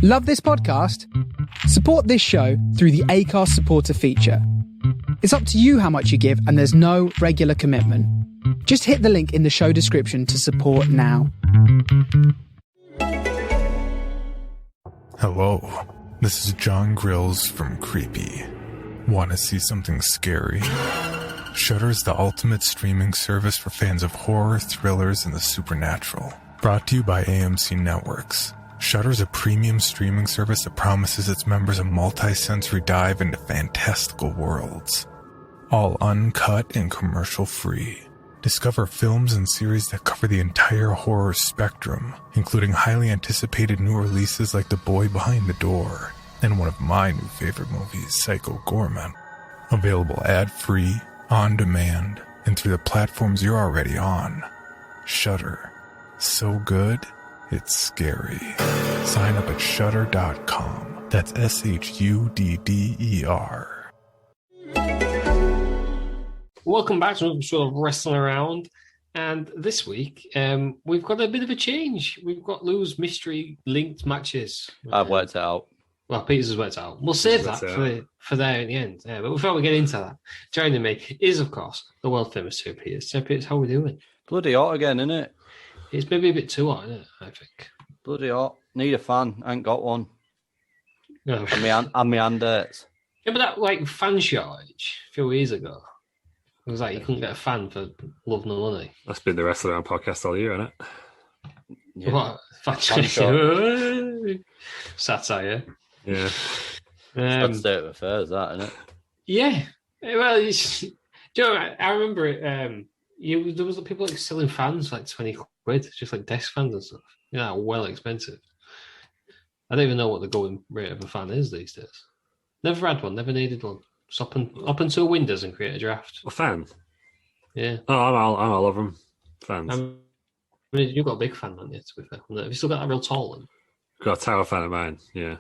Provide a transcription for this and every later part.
Love this podcast? Support this show through the Acast supporter feature. It's up to you how much you give, and there's no regular commitment. Just hit the link in the show description to support now. Hello, this is John Grills from Creepy. Want to see something scary? Shudder is the ultimate streaming service for fans of horror, thrillers, and the supernatural. Brought to you by AMC Networks. Shudder is a premium streaming service that promises its members a multi-sensory dive into fantastical worlds. All uncut and commercial-free. Discover films and series that cover the entire horror spectrum, including highly anticipated new releases like The Boy Behind the Door, and one of my new favorite movies, Psycho Gorman. Available ad-free, on demand, and through the platforms you're already on. Shudder. So good, it's scary. Sign up at shudder.com. That's SHUDDER. Welcome back to another episode of Wrestling Around. And this week, we've got a bit of a change. We've got Lou's mystery-linked matches. I've worked it out. Well, Peter's has worked out. We'll save that for there in the end. But before we get into that, joining me is, of course, the world-famous Sir Peters. Sir Peters, how are we doing? Bloody hot again, isn't it? It's maybe a bit too hot, isn't it, I think? Bloody hot. Need a fan. I ain't got one. No. And my hand hurts. Remember that fan shortage a few years ago? It was like you couldn't get a fan for love nor money. That's been the Wrestling Around podcast all year, hasn't it? Yeah. What? Fan shortage? Satire. Yeah. That's state of affairs, that, isn't it? Yeah. Well, do you know, I remember it. There was people selling fans for 20 quid, just like desk fans and stuff. Well expensive. I don't even know what the going rate of a fan is these days. Never had one, never needed one. Just up into Windows and create a draft. A fan? Yeah. Oh, I'm all over them. Fans. I mean, you've got a big fan, haven't you, to be fair? Have you still got that real tall one? Got a tower fan of mine, yeah.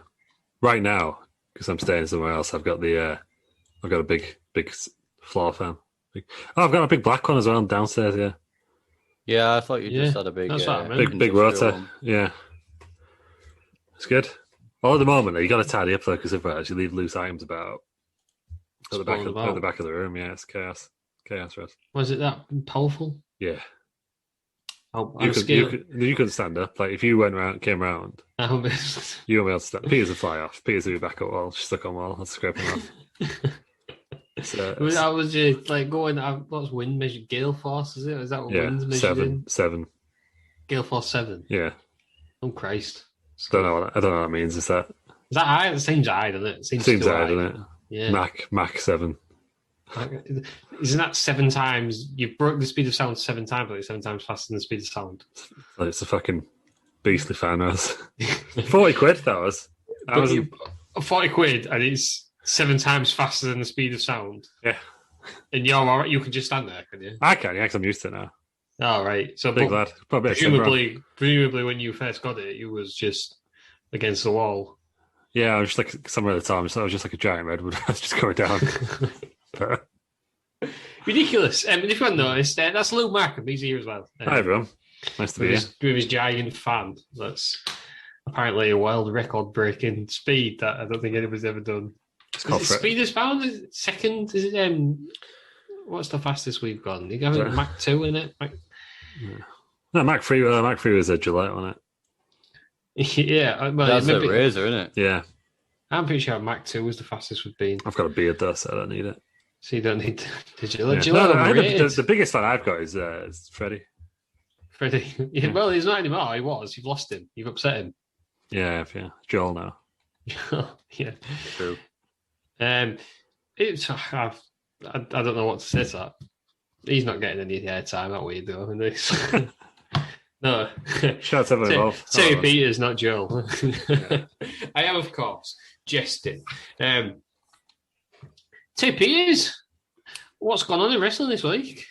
Right now, because I'm staying somewhere else, I've got a big floor fan. I've got a big black one as well downstairs, yeah. Yeah, I thought you just had a big... That's what I meant. Big rotor, yeah. It's good. Well, at the moment, you got to tidy up though, because if you leave loose items about at the back of the room, yeah, it's chaos for us. Was it that powerful? Yeah. You could stand up. Like if you came around, you won't be able to stand. Peter's would fly off. Peter's would be back up wall, stuck on wall. I'll scrape him off. I was just going. What's wind measured? Gale force? Is it? Is that what wind's measured? Seven. Gale force 7. Yeah. Oh Christ! I don't know what that means. Is that high? It seems high, doesn't it? Seems high, doesn't it? Yeah. Mach 7. Isn't that 7 times? You've broke the speed of sound 7 times, like 7 times faster than the speed of sound. It's a fucking beastly fan. 40 quid. That was. 40 quid, and it's 7 times faster than the speed of sound. Yeah. And you're all right. You can just stand there, can you? I can, yeah, because I'm used to it now. All right. So big lad. Presumably, when you first got it, you was just against the wall. Yeah, I was just like somewhere at the time. So I was just like a giant redwood. I was just going down. Ridiculous. If you haven't noticed, that's Lou Markham. He's here as well. Hi, everyone. Nice to be here. With his giant fan. That's apparently a wild record-breaking speed that I don't think anybody's ever done. Speed is found? Is it second? Is it, what's the fastest we've gone? You got Mach 2 in it? No, Mach 3 was a Gillette, wasn't it? Yeah. Well, that's a razor, isn't it? Yeah. I'm pretty sure Mach 2 was the fastest we've been. I've got a beard though, so I don't need it. So you don't need the Gillette. Yeah. The biggest fan I've got is Freddie. Freddie. Yeah, well, he's not anymore. He was. You've lost him. You've upset him. Yeah. Joel now. Yeah. True. I don't know what to say to that. He's not getting any airtime, that way, though. In this. No. Shout out to everyone involved. Terry Peters, not Joel. Yeah. I am, of course, jesting. Terry Peters, what's going on in wrestling this week?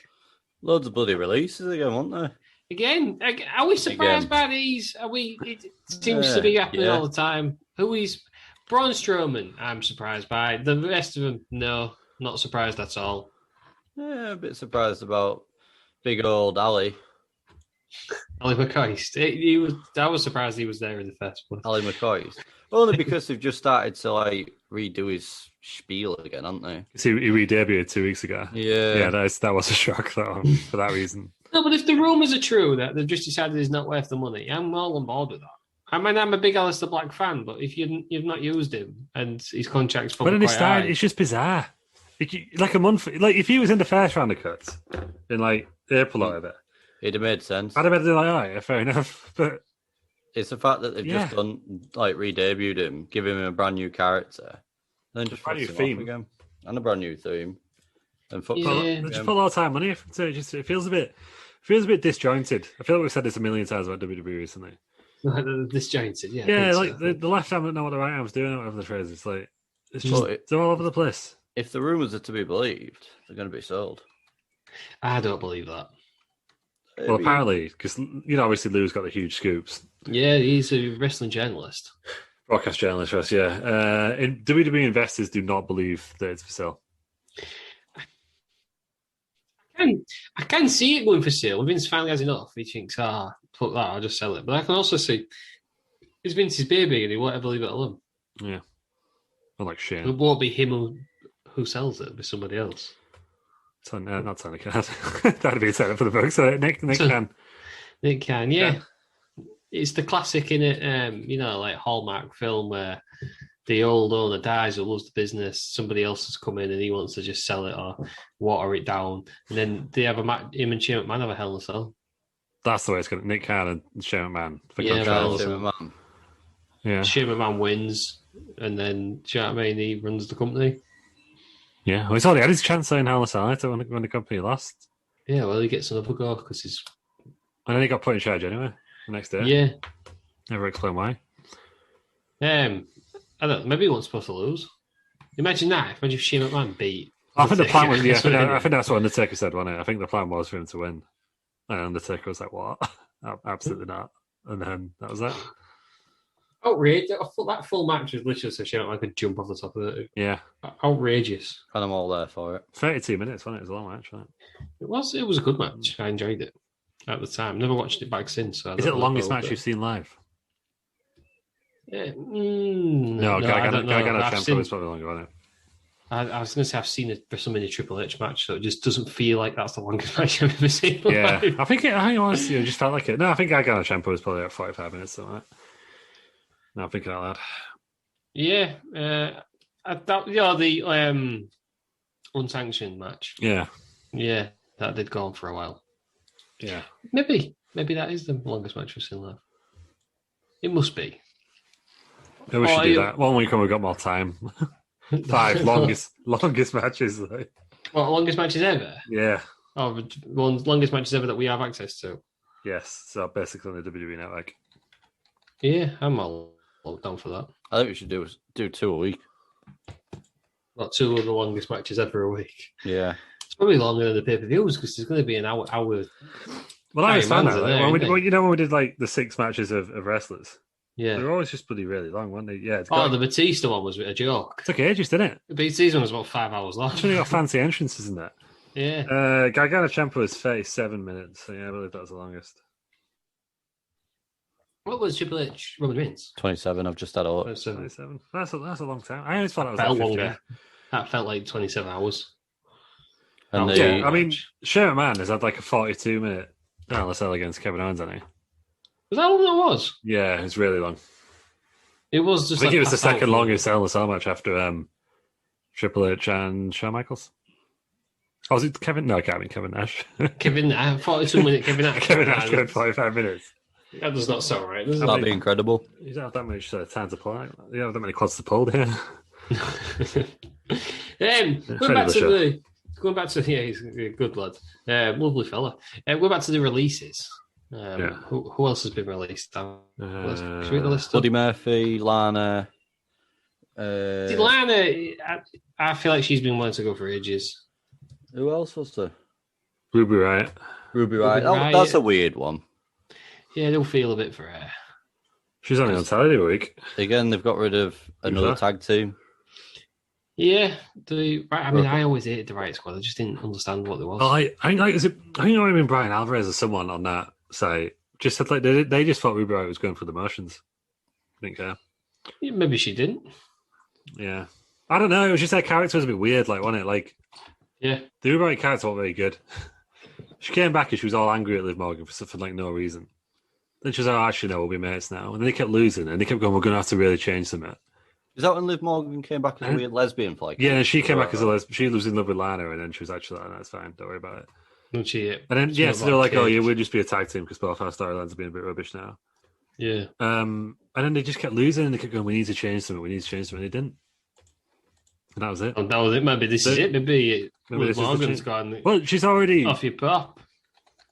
Loads of bloody releases again, weren't there? Again? Are we surprised by these? It seems to be happening all the time. Who is Braun Strowman? I'm surprised by. The rest of them, no, not surprised at all. Yeah, a bit surprised about big old Ali. Ali McCoy. I was surprised he was there in the first place. Ali McCoy. Only because they've just started to redo his spiel again, haven't they? He re-debuted 2 weeks ago. Yeah. That was a shock for that reason. No, but if the rumours are true that they've just decided he's not worth the money, I'm all on board with that. I mean, I'm a big Alistair Black fan, but if you've not used him and his contract's probably when he quite started, high, it's just bizarre. Like a month, like if he was in the first round of cuts in like April or whatever, it'd have made sense. I'd have been like, oh, yeah, fair enough. But it's the fact that they've just done re-debuted him, give him a brand new character, then just brand new him theme off again, and a brand new theme, and just put a lot of time money. It feels a bit disjointed. I feel like we've said this a million times about WWE recently. Disjointed, yeah. Yeah, like so. the left arm don't know what the right arm's doing, whatever the phrase. It's like they're all over the place. If the rumours are to be believed, they're going to be sold. I don't believe that. Well, apparently, because obviously Lou's got the huge scoops. Yeah, he's a wrestling journalist. Broadcast journalist, yes, yeah. WWE investors do not believe that it's for sale. I can see it going for sale. When Vince finally has enough, he thinks, fuck that, I'll just sell it. But I can also see it's Vince's baby and he won't ever leave it alone. Yeah. Unlike Shane. It won't be him who sells it, it'll be somebody else. Not Tony Khan. That'd be a setup for the book. So Nick can. Nick can, yeah. It's the classic, in it, like Hallmark film where the old owner dies or loves the business, somebody else has come in and he wants to just sell it or water it down. And then they have him and Shane McMahon have a Hell in a Cell. That's the way it's going to Nick Khan and Shane McMahon. Shane McMahon. Yeah. Shane McMahon wins and then, do you know what I mean? He runs the company. Yeah. Well, he's already had his chance in Hell in a Cell when the company lost. Yeah, well, he gets another go because he's... And then he got put in charge anyway the next day. Yeah. Never explain why. I don't know, maybe he wasn't supposed to lose. Imagine that. Imagine if Shane McMahon beat. I think the plan was, I think that's what Undertaker said, wasn't it? I think the plan was for him to win. And Undertaker was like, what? Absolutely not. And then that was that. Outrageous. I thought that full match was literally so Shane McMahon could jump off the top of it. Yeah. Outrageous. And I'm all there for it. 32 minutes, wasn't it? It was a long match, wasn't it? It was a good match. I enjoyed it at the time. Never watched it back since. So is it the longest match you've seen live? Yeah. No, Gargano Ciampa was probably longer, wasn't it? I was going to say I've seen it for some in a Triple H match, so it just doesn't feel like that's the longest match I've ever seen. Yeah, I think honestly, it just felt like it. No, I think Gargano Ciampa was probably like 45 minutes. Something like that. No, I'm thinking out loud. Yeah, the unsanctioned match. Yeah, that did go on for a while. Yeah, maybe that is the longest match we've seen live. It must be. Yeah, we should do that. One week when we've got more time. 5 longest matches. Like. What, longest matches ever? Yeah. Oh, longest matches ever that we have access to. Yes, so basically on the WWE Network. Yeah, I'm all down for that. I think we should do 2 a week. Not 2 of the longest matches ever a week. Yeah. It's probably longer than the pay-per-views because there's going to be an hour. Well, I understand that. When we did like the 6 matches of wrestlers. Yeah. They were always just bloody really long, weren't they? Yeah. The Batista one was a joke. It took ages, didn't it? The Batista one was about 5 hours long. It's only got fancy entrances in that. Yeah. Gargano Ciampa was 37 minutes. So yeah, I believe that was the longest. What was Triple H Roman Reigns? 27. I've just had a look. 27. That's a long time. I always thought that was felt like longer. That felt like 27 hours. And I mean, Shane McMahon has had like a 42-minute Hell in a Cell against Kevin Owens, hasn't he? Was that how long that was? Yeah, it's really long. It was just. I think it was the second longest Hell in a Cell match after Triple H and Shawn Michaels. Oh, was it Kevin? No, I can't mean Kevin Nash. 42-minute Kevin Nash. Kevin Nash going 45 minutes. That does not sound right. That'd be incredible. You don't have that much time to pull. You don't have that many quads to pull, do you? Going back to he's a good lad, lovely fella. Going back to the releases. Who else has been released? Buddy Murphy, Lana. Lana, I feel like she's been wanting to go for ages. Who else was there? Ruby Riott. That's a weird one. Yeah, they'll feel a bit for her. She's only on Saturday a week. Again, they've got rid of another tag team. Yeah, I always hated the Riot Squad. I just didn't understand what they was. I think it might have been Brian Alvarez or someone on that site just said like they just thought Ruby Riott was going through the motions. Didn't care. Yeah, maybe she didn't. Yeah, I don't know. It was just her character was a bit weird, like, wasn't it? Like, yeah, the Ruby Riott character wasn't very good. She came back and she was all angry at Liv Morgan for like no reason. Then she was like, oh, actually, no, we'll be mates now. And they kept losing, and they kept going, we're going to have to really change something. Is that when Liv Morgan came back as a weird lesbian for like? Yeah, she came back as a lesbian. She was in love with Lana, and then she was actually like, that's fine, don't worry about it. And then, so they were like, oh, yeah, we'll just be a tag team because both our storylines are being a bit rubbish now. Yeah. And then they just kept losing, and they kept going, we need to change something, and they didn't. And that was it. Oh, that was it. Maybe this is it. Maybe Liv Morgan's gone. Well, she's already off your pop.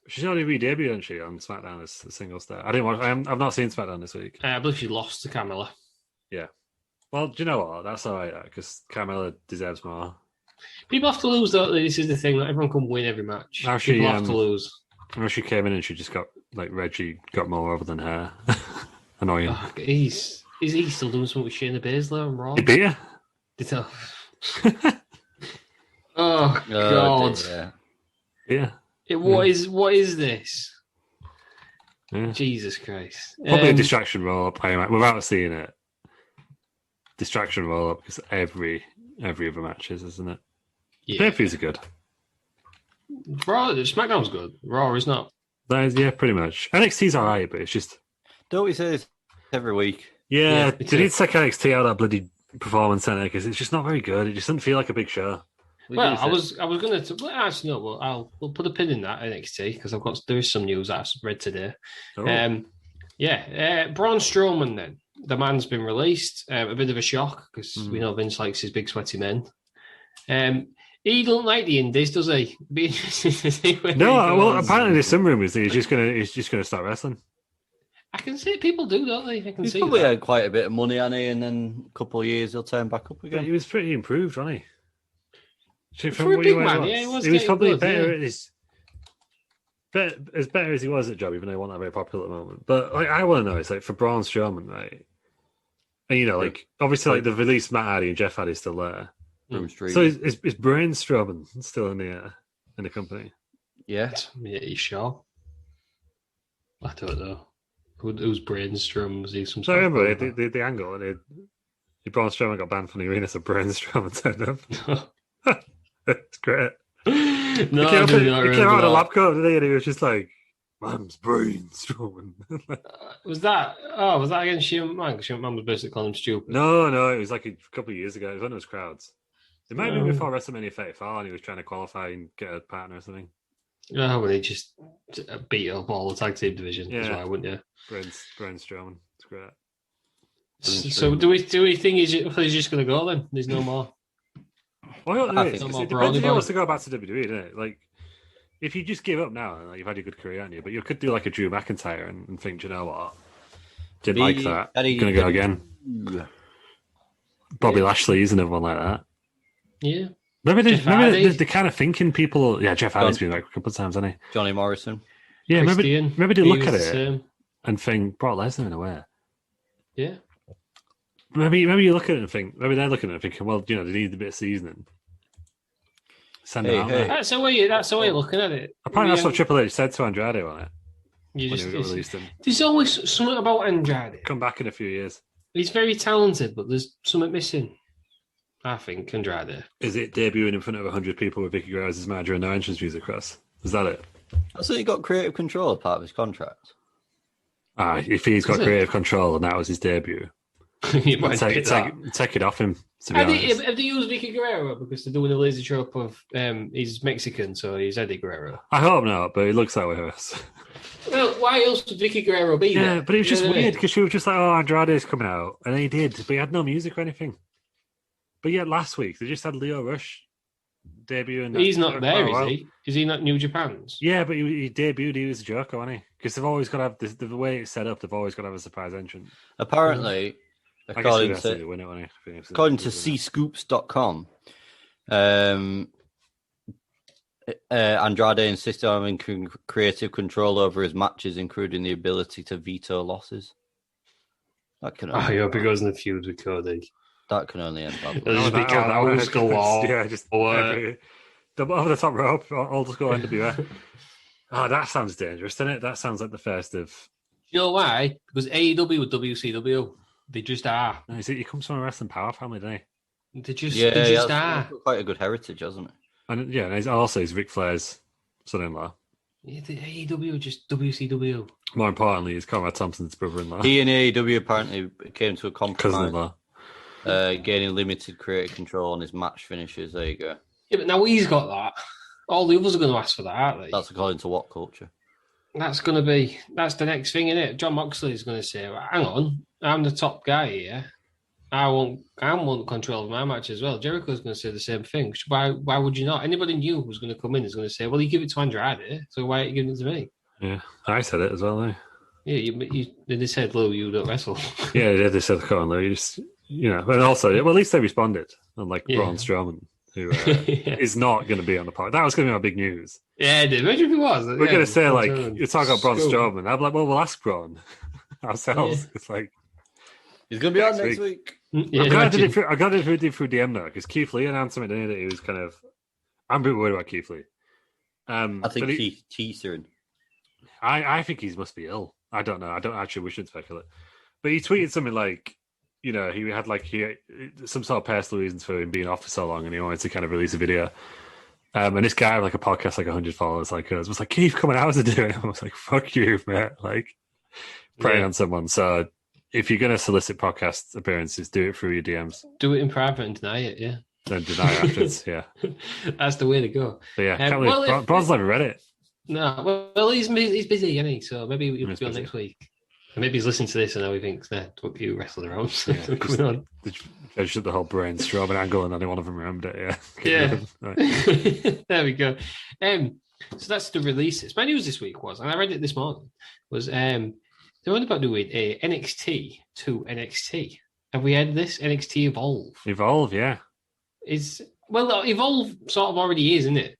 She's already re-debuted, hasn't she, on SmackDown as a single star? I didn't watch. I've not seen SmackDown this week. I believe she lost to Carmella. Yeah. Well, do you know what? That's all right because Carmella deserves more. People have to lose, though. This is the thing. Like, everyone can win every match. People have to lose. Now she came in and she just got like Reggie got more over than her. Annoying. Oh, is he still doing something with Shayna Baszler and Raw? He beat her. Oh God! Yeah. What is this? Yeah. Jesus Christ! Probably a distraction roll-up, without seeing it. Distraction roll-up because every other match is, isn't it? Yeah. Pay-per-views are good. Raw, SmackDown's good. Raw is not. That is, yeah, pretty much. NXT's alright, but it's just. Don't we say this every week? Yeah, they need to take NXT out of that bloody performance center because it's just not very good. It just doesn't feel like a big show. Well, I was going to. Well, actually, no. Well, we'll put a pin in that NXT because there is some news that I've read today. Oh. Braun Strowman. Then the man's been released. A bit of a shock because we know Vince likes his big sweaty men. He don't like the Indies, does he? Be interesting to see when apparently there's some rumors that he's just gonna start wrestling. I can see people do, don't they? He's probably had quite a bit of money, hasn't he? And then a couple of years he'll turn back up again. But he was pretty improved, wasn't he? For a big man, he was probably good, better at his. As better as he was at job, even though he wasn't that very popular at the moment. But like, I want to know, it's like for Braun Strowman, right? And like obviously, like they've released Matt Hardy and Jeff Hardy's still there. So is Braun Strowman still in the company? Yeah. You sure? I don't know. Who's Braun Strowman? Was he some? So I remember the angle, and Braun Strowman got banned from the arena, so Braun Strowman turned up. It's great. No, he came out of a lab coat today, and he was just like, "Man's Braun Strowman." Was that against Shane McMahon? Because Shane McMahon was basically calling him stupid. No, it was like a couple of years ago. It was one of those crowds. It might have been before WrestleMania 34, and he was trying to qualify and get a partner or something. Oh, well, he just beat up all the tag team division. Yeah. That's why, wouldn't you? Braun Strowman. It's great. So do we think he's just going to go then? There's no more. Well, it depends if he wants to go back to WWE, doesn't it? Like, if you just give up now, like, you've had a good career, haven't you? But you could do like a Drew McIntyre and think, you know what? Didn't like that. I'm going to go again. Bobby Lashley's and everyone like that. Yeah. Maybe they're kind of thinking people. Yeah, Jeff Hardy's been back a couple of times, hasn't he? Johnny Morrison. Yeah, maybe they look at it and think Brock Lesnar in a way. Yeah. Maybe you look at it and think. Maybe they're looking at it thinking, well, they need a bit of seasoning. Send it out there. That's the way you're looking at it. Apparently, that's what Triple H said to Andrade on it. When he got released him. There's always something about Andrade. Come back in a few years. He's very talented, but there's something missing. I think Andrade. Is it debuting in front of 100 people with Vicky Guerrero as his manager and no entrance music across? Is that it? I thought he got creative control as part of his contract. If he's got creative control and that was his debut, take it off him. Have they used Vicky Guerrero because they're doing a lazy trope of he's Mexican, so he's Eddie Guerrero? I hope not, but it looks that way to us. Well, why else would Vicky Guerrero be there? Yeah, but it was just weird because she was just like, "Oh, Andrade's coming out," and he did, but he had no music or anything. But yet last week they just had Lio Rush debut. And he's not there, is he? Is he not New Japan's? Yeah, but he debuted. He was a joker, wasn't he? Because they've always got to have the way it's set up. They've always got to have a surprise entrance. Apparently, according to cscoops.com, Andrade insisted on having creative control over his matches, including the ability to veto losses. That can. I hope he goes in the feud with Cody. That can only end badly. Yeah, just over the top rope. I'll just go NWA. Oh, that sounds dangerous, doesn't it? That sounds like the first of. You know why? Because AEW with WCW, they just are. No, he comes from a wrestling power family, doesn't he? They just are. He's got quite a good heritage, hasn't it? And yeah, and he's Ric Flair's son-in-law. Yeah, the AEW just WCW. More importantly, he's Conrad Thompson's brother-in-law. He and AEW apparently came to a compromise. Cousin-in-law. Gaining limited creative control on his match finishes. There you go. Yeah, but now he's got that. All the others are going to ask for that, aren't they? That's according to what culture? That's the next thing, isn't it? John Moxley is going to say, well, hang on, I'm the top guy here. I want control of my match as well. Jericho's going to say the same thing. Why would you not? Anybody new who's going to come in is going to say, well, you give it to Andrade, so why are you giving it to me? Yeah, I said it as well, though. Yeah, they said, Lou, you don't wrestle. Yeah, they said, come on, Lou, you just, and also, well, at least they responded, unlike Braun Strowman, who is not going to be on the pod. That was going to be my big news. Yeah, dude, imagine if it was. We're going to say, you're talking about Braun Strowman. I'm like, well, we'll ask Braun ourselves. Yeah. It's like, he's going to be on next week. Yeah, I got it through DM though, because Keith Lee announced something today that he was kind of. I'm a bit worried about Keith Lee. I think he's teasing. I think he must be ill. I don't know. I don't actually. We should speculate. But he tweeted something like, he had some sort of personal reasons for him being off for so long, and he wanted to kind of release a video. And this guy, like a podcast, like 100 followers, like us, was like, Keith, come on, how's it doing? I was like, fuck you, mate. Like preying on someone. So. If you're going to solicit podcast appearances, do it through your DMs. Do it in private and deny it, yeah. Then deny it afterwards, yeah. That's the way to go. But yeah, Braun's never read it. No, well, he's busy, isn't he? So maybe he'll be on next week. And maybe he's listening to this and now he thinks, nah, what you wrestled around. Yeah, coming on. They shut the whole Braun Strowman angle and only one of them remembered it, yeah. Right. There we go. So that's the releases. My news this week was, and I read it this morning, was... they're only about doing a NXT to NXT. Have we had this? NXT Evolve. Evolve, yeah. Evolve sort of already is, isn't it?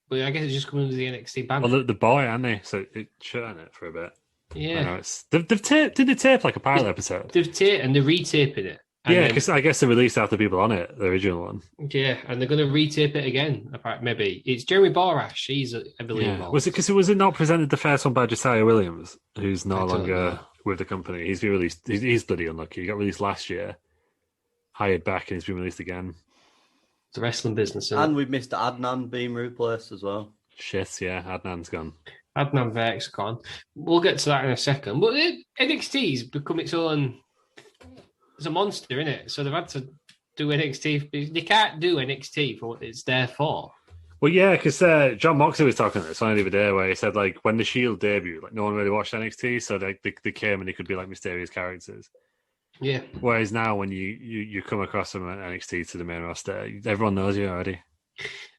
But I guess it's just coming under the NXT banner. Well, the boy, aren't they? So it shut it for a bit. Yeah. Did they tape like a pilot episode? They've taped and they're retaping it. Yeah, because I guess they released after people on it, the original one. Yeah, and they're going to retape it again. Maybe it's Jeremy Borash. He's heavily involved. Was it not presented the first one by Josiah Williams, who's no longer with the company? He's been released. He's bloody unlucky. He got released last year, hired back, and he's been released again. It's a wrestling business, and we've missed Adnan being replaced as well. Shit, yeah, Adnan's gone. Adnan Verk's gone. We'll get to that in a second. But NXT's become its own. It's a monster, isn't it? So they've had to do NXT. They can't do NXT for what it's there for. Well, yeah, because John Moxley was talking this on the other day where he said, like, when the Shield debuted, like, no one really watched NXT, so they came and they could be, like, mysterious characters. Yeah. Whereas now, when you come across them at NXT to the main roster, everyone knows you already.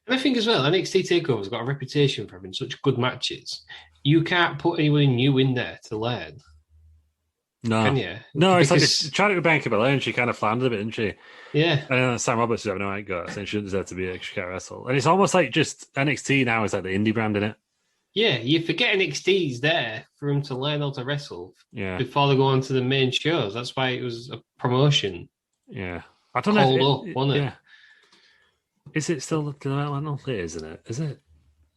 And I think as well, NXT TakeOver's got a reputation for having such good matches. You can't put anyone new in there to learn. No, can you? No, it's like she tried it with Bianca Belair and she kind of floundered a bit, didn't she? Yeah. And then Sam Roberts is having no right guts and she doesn't deserve to be extra cat wrestle. And it's almost like just NXT now is like the indie brand in it. Yeah, you forget NXT's there for them to learn how to wrestle before they go on to the main shows. That's why it was a promotion. Yeah. I don't know. Wasn't it? Yeah. Is it still developmental? It is, isn't it? Is it?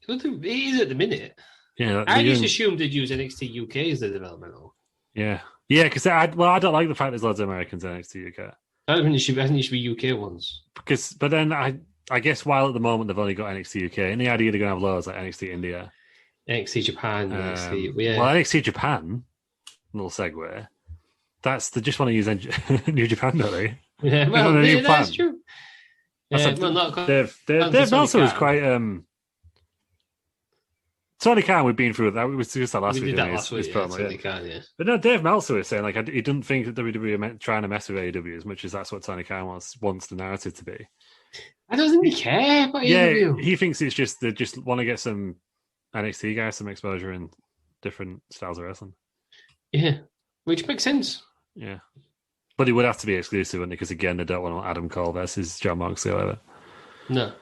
It is at the minute. Yeah. I just assumed they'd use NXT UK as the developmental. Yeah. Yeah, because I don't like the fact there's loads of Americans in NXT UK. I think it should be UK ones. But then I guess while at the moment they've only got NXT UK, and the idea they're going to have loads like NXT India, NXT Japan, Well, NXT Japan, little segue. They just want to use New Japan, don't they? Yeah, well, that's true. Dave Meltzer was quite. Tony Khan, we've been through that. We discussed that last week. We did that last week. Tony Khan, yeah. But no, Dave Meltzer was saying like he didn't think that WWE are trying to mess with AEW as much as that's what Tony Khan wants the narrative to be. I don't think he care about AEW. Yeah, he thinks it's just they just want to get some NXT guys some exposure in different styles of wrestling. Yeah, which makes sense. Yeah, but it would have to be exclusive, wouldn't it? Because again, they don't want Adam Cole versus John Moxley or whatever. No.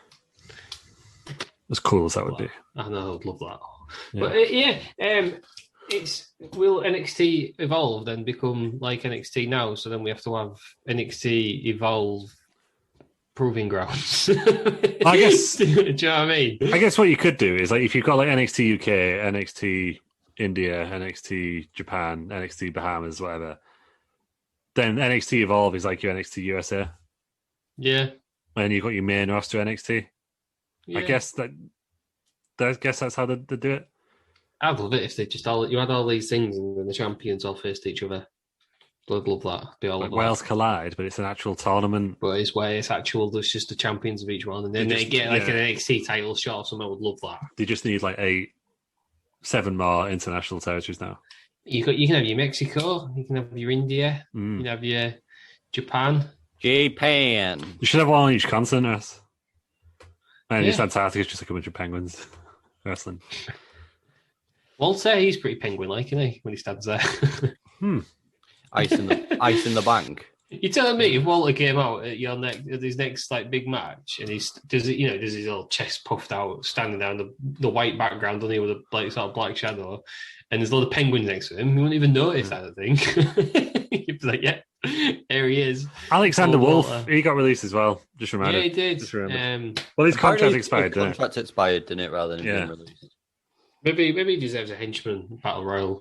As cool as that would be. I know, I'd love that. Yeah. But will NXT evolve then become like NXT now? So then we have to have NXT Evolve proving grounds. I guess. Do you know what I mean? I guess what you could do is like if you've got like NXT UK, NXT India, NXT Japan, NXT Bahamas, whatever, then NXT Evolve is like your NXT USA. Yeah. And you've got your main roster NXT. Yeah. I guess that's how they do it. I'd love it if they just you had all these things and then the champions all faced each other. I'd love that. Be all Like about Wales Collide, but it's an actual tournament. But it's where it's actual. There's just the champions of each one, and then they get like an NXT title shot or something. I would love that. They just need like 7 more international territories now. You can have your Mexico, you can have your India, you can have your Japan. Japan. You should have one on each continent, Russ. And just Antarctica is just like a bunch of penguins wrestling. Walter, he's pretty penguin-like, isn't he? When he stands there. Ice in the bank. You're telling me if Walter came out at his next like big match and does his little chest puffed out, standing down the white background, doesn't he, with a sort of black shadow, and there's a lot of penguins next to him, you wouldn't even notice that, I think. You'd be like, yeah, there he is. Alexander Wolf, he got released as well. Just remember. Yeah, he did. Well, his contract expired. His contract expired, didn't it? Rather than being released. Maybe he deserves a henchman battle royal.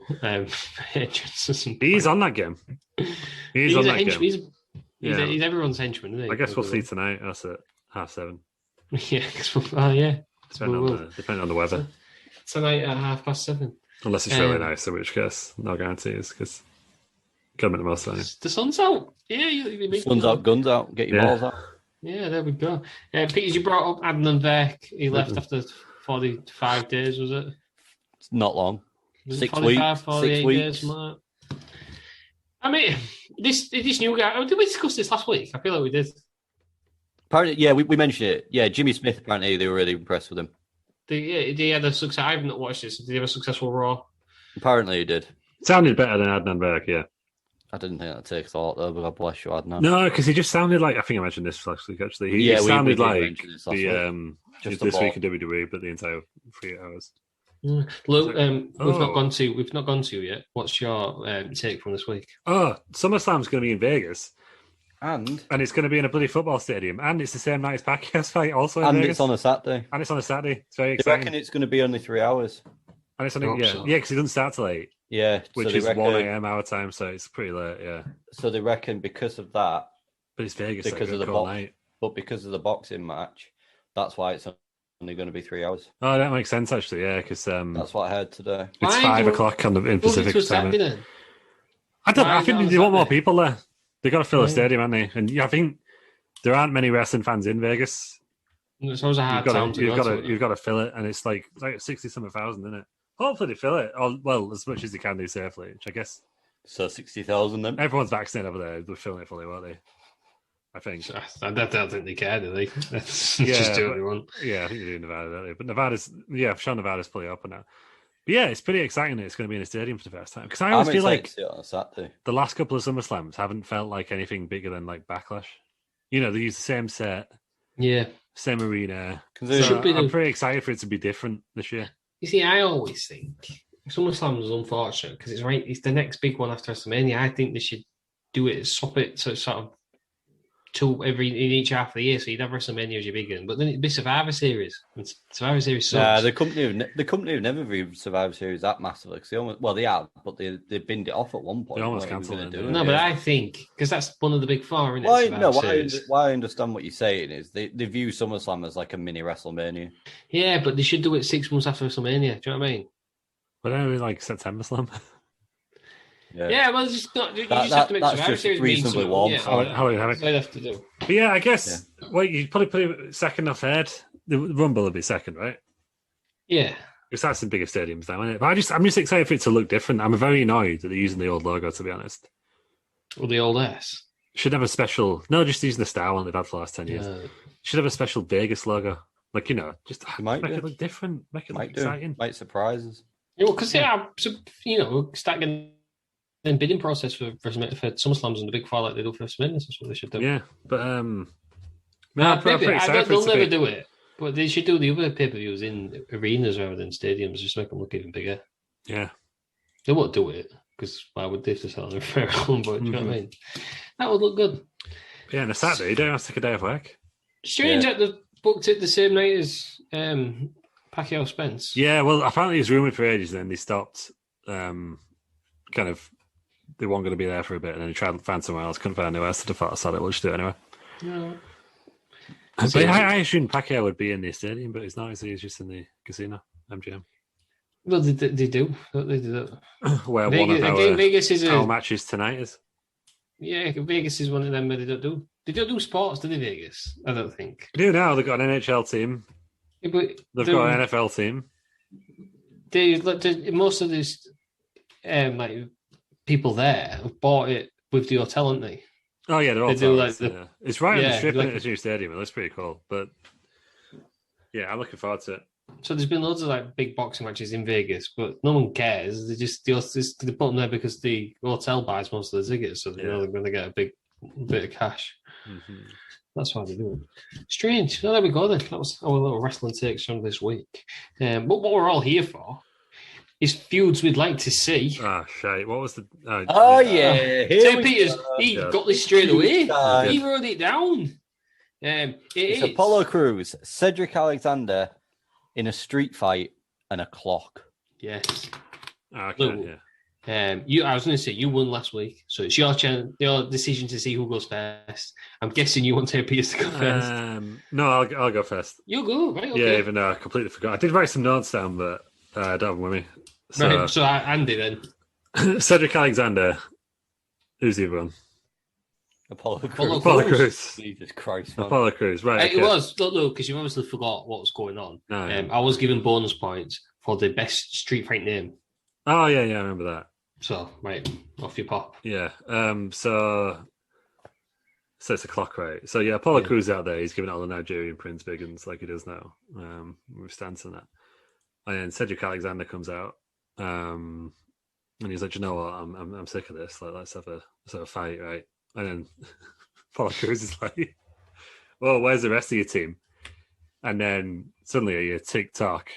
He's on that game. He's on that game. He's everyone's henchman, isn't he? I guess we'll see tonight. That's at 7:30. Yeah. Depending on the weather. Tonight at 7:30. Unless it's really nice, in which case, no guarantees, because got them at the most time. The sun's out. Yeah, sun's out, guns out, get your balls out. Yeah, there we go. Peters, you brought up Adnan Verk. He left after 45 days, was it? It's not long. 6 45, 48 weeks. Days, something like that. I mean, this new guy. Did we discuss this last week? I feel like we did. Apparently, yeah, we mentioned it. Yeah, Jimmy Smith. Apparently, they were really impressed with him. Did he have a success? I haven't watched this. Did he have a successful Raw? Apparently, he did. Sounded better than Adnan Berg, yeah. I didn't think that'd take thought though, but God bless you, Adnan. No, because he just sounded like, I think I mentioned this last week actually. He sounded like this week in WWE, but the entire 3 hours. Look, we've not gone to yet. What's your take from this week? Oh, SummerSlam's going to be in Vegas. And it's going to be in a bloody football stadium. And it's the same night as Pacquiao's fight, also in Vegas. It's on a Saturday. It's very exciting. I reckon it's going to be only 3 hours. And it's only, because it doesn't start till 8. Yeah. Which is 1 a.m. our time, so it's pretty late, yeah. So they reckon because of that. But it's Vegas, because of the night. But because of the boxing match, that's why it's only going to be 3 hours. Oh, that makes sense, actually, yeah, because... that's what I heard today. It's 5 o'clock in Pacific time. I don't know, I think they want more people there. They've got to fill a stadium, haven't they? And I think there aren't many wrestling fans in Vegas. It's always a hard time you've got to fill it, and it's like 60-something thousand, isn't it? Hopefully they fill it, as much as they can do safely, which I guess... So 60,000 then? Everyone's vaccinated over there. They're filling it fully, won't they? I think. I don't think they care, do they? Just do what they want. Yeah, I think they do in Nevada, don't they? But Nevada's... Yeah, I'm sure Nevada's fully open now. But yeah, it's pretty exciting that it's going to be in a stadium for the first time. Because I always feel like the last couple of SummerSlams haven't felt like anything bigger than like Backlash. You know, they use the same set. Yeah. Same arena. So I'm pretty excited for it to be different this year. You see, I always think SummerSlam is unfortunate because it's the next big one after WrestleMania. I think they should do it, swap it so it's sort of in each half of the year, so you'd have WrestleMania as your big one, but then it'd be Survivor Series. And Survivor Series sucks. The company have never viewed Survivor Series that massively because they have, but they binned it off at one point. They almost cancelled it. No, but I think because that's one of the big four, isn't it? Why I understand what you're saying is they view SummerSlam as like a mini WrestleMania. Yeah, but they should do it 6 months after WrestleMania. Do you know what I mean? But then like September Slam. Yeah, well, it's just not. You just have to make Survivor Series reasonably warm. How we have it. They'd have to do. But yeah, I guess. Well, you probably put it second or third. The Rumble will be second, right? Yeah, because that's the bigger stadiums now, isn't it? But I'm just excited for it to look different. I'm very annoyed that they're using the old logo. To be honest, or the old S should have a special. No, just using the Star one they've had for the last 10 years. Should have a special Vegas logo, like just make it look different, make it look exciting, might surprise us. Yeah, because start getting. Then bidding process for SummerSlams and the big four like they do for WrestleMania. That's what they should do. Yeah, but they'll never do it. But they should do the other pay-per-views in arenas rather than stadiums, just make them look even bigger. Yeah, they won't do it because why would they have to sell their fair home? But do you know what I mean? That would look good. Yeah, and a Saturday, you don't have to take a day off work. Strange that they've booked it the same night as Pacquiao Spence. Yeah, well, apparently it was rumoured for ages, and then they stopped. Kind of, they weren't going to be there for a bit, and then they tried to find somewhere else. Couldn't find anywhere else, so they thought, "We'll just do it anyway." No. But I assumed Pacquiao would be in the stadium, but he's not. He's just in the casino, MGM. Well, they do. They do that. Where Vegas, one of Vegas is our matches tonight is. Yeah, Vegas is one of them where they don't do sports, do they, Vegas? I don't think. They do now. They've got an NHL team. Yeah, but They've got an NFL team. Most of these like people there have bought it with the hotel, haven't they? Oh yeah, they're all do It's right on the strip like, in its new stadium. It looks pretty cool. But yeah, I'm looking forward to it. So there's been loads of like big boxing matches in Vegas, but no one cares. They put them there because the hotel buys most of the tickets, so they know they're going to get a big bit of cash. Mm-hmm. That's why they do it. Strange. So there we go then. That was our little wrestling takes from this week. But what we're all here for is feuds we'd like to see. Ah, shite. What was the... Ted Peters, he got this straight away. He wrote it down. It's Apollo Crews, Cedric Alexander in a street fight and a clock. Yes. Okay, Look, I was going to say you won last week, so it's your decision to see who goes first. I'm guessing you want Ted Peters to go first. No, I'll go first. You go, right? Okay. Yeah, even though I completely forgot. I did write some notes down, but I don't have them with me. So, right, so Andy then. Cedric Alexander. Who's the other one? Apollo Crews. Jesus Christ, man. Apollo Crews, right. It was, look, because you obviously forgot what was going on. No, I was given bonus points for the best street fight name. Oh, yeah, I remember that. So, right, off you pop. Yeah, so it's a clock, right? So, yeah, Apollo Crews out there, he's giving all the Nigerian Prince Biggins like he does now. With stance on that. And then Cedric Alexander comes out, and he's like, you know what, I'm sick of this. Like, let's have a fight, right? And then Apollo Crews is like, well, where's the rest of your team? And then suddenly you TikTok.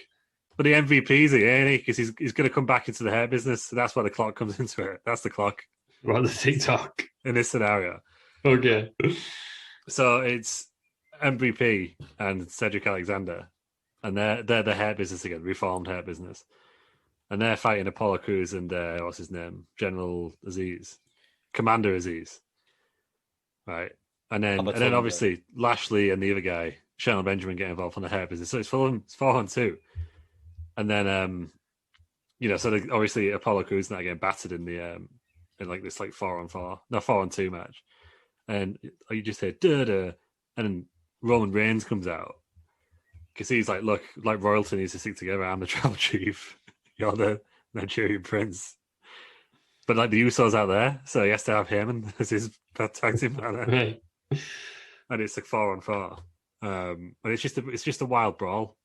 But the MVP's here, ain't he? Because he's going to come back into the hair business. So that's why the clock comes into it. That's the clock. What, the TikTok? In this scenario. Okay. So it's MVP and Cedric Alexander. And they're the hair business again, reformed hair business. And they're fighting Apollo Crews and, what's his name? General Aziz. Commander Aziz. Right. And then obviously Lashley and the other guy, Shelton Benjamin, get involved on the hair business. So it's 4-on-2. And then, so obviously Apollo Crews not getting battered in the in like this like 4-on-2 match. And you just hear duh, and then Roman Reigns comes out. Because he's like, look, like royalty needs to stick together. I'm the tribal chief. You're the Nigerian prince. But like the Usos out there, so he has to have him and as his tag team partner. Right. And it's like 4-on-4. And it's just a wild brawl.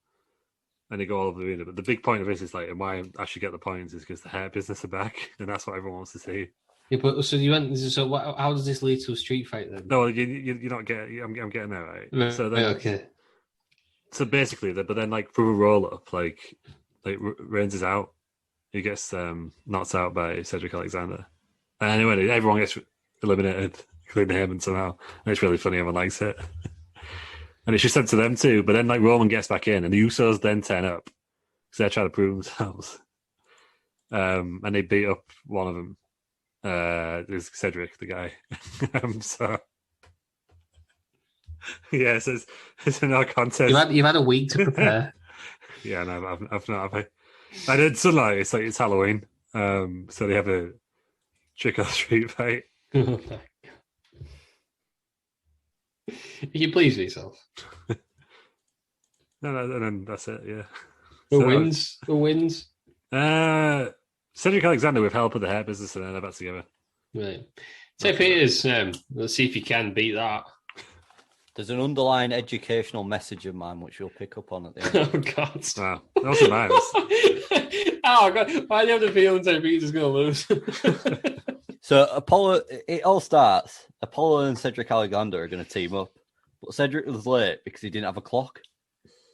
And they go all over the arena. But the big point of this is like, and why I should get the points is because the hair business are back, and that's what everyone wants to see. Yeah, but so you went. So how does this lead to a street fight then? No, you're not getting. I'm getting there, right? No, so then, okay. So basically, but then like through a roll up, like Reigns is out. He gets knocked out by Cedric Alexander. And anyway, everyone gets eliminated, including him, and somehow and it's really funny. Everyone likes it. And it's just sent to them too. But then like Roman gets back in and the Usos then turn up because they're trying to prove themselves. And they beat up one of them. There's Cedric, the guy. So yeah, so it's a no contest. You've had a week to prepare. Yeah, no, I've not. I did sunlight. It's like it's Halloween. So they have a trick or treat fight. You please yourself. No, and then that's it. Yeah. Who wins? Who wins? Cedric Alexander with help of the hair business, and then they're back together. Right. Ted Peters. Let's see if you can beat that. There's an underlying educational message of mine which you'll pick up on at the end. Oh God! Wow, that was nice. Oh God! Why do you have the feeling Ted Peters is going to lose? So Apollo, it all starts. Apollo and Cedric Alexander are going to team up, but Cedric was late because he didn't have a clock.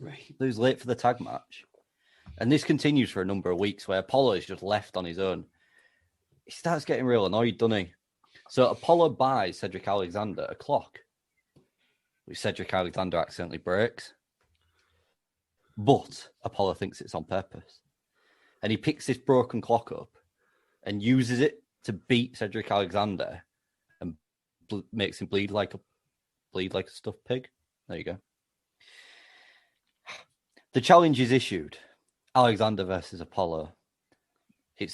Right. He was late for the tag match, and this continues for a number of weeks where Apollo is just left on his own. He starts getting real annoyed, doesn't he? So Apollo buys Cedric Alexander a clock. which Cedric Alexander accidentally breaks. But Apollo thinks it's on purpose. And he picks this broken clock up and uses it to beat Cedric Alexander and makes him bleed like a stuffed pig. There you go. The challenge is issued. Alexander versus Apollo. They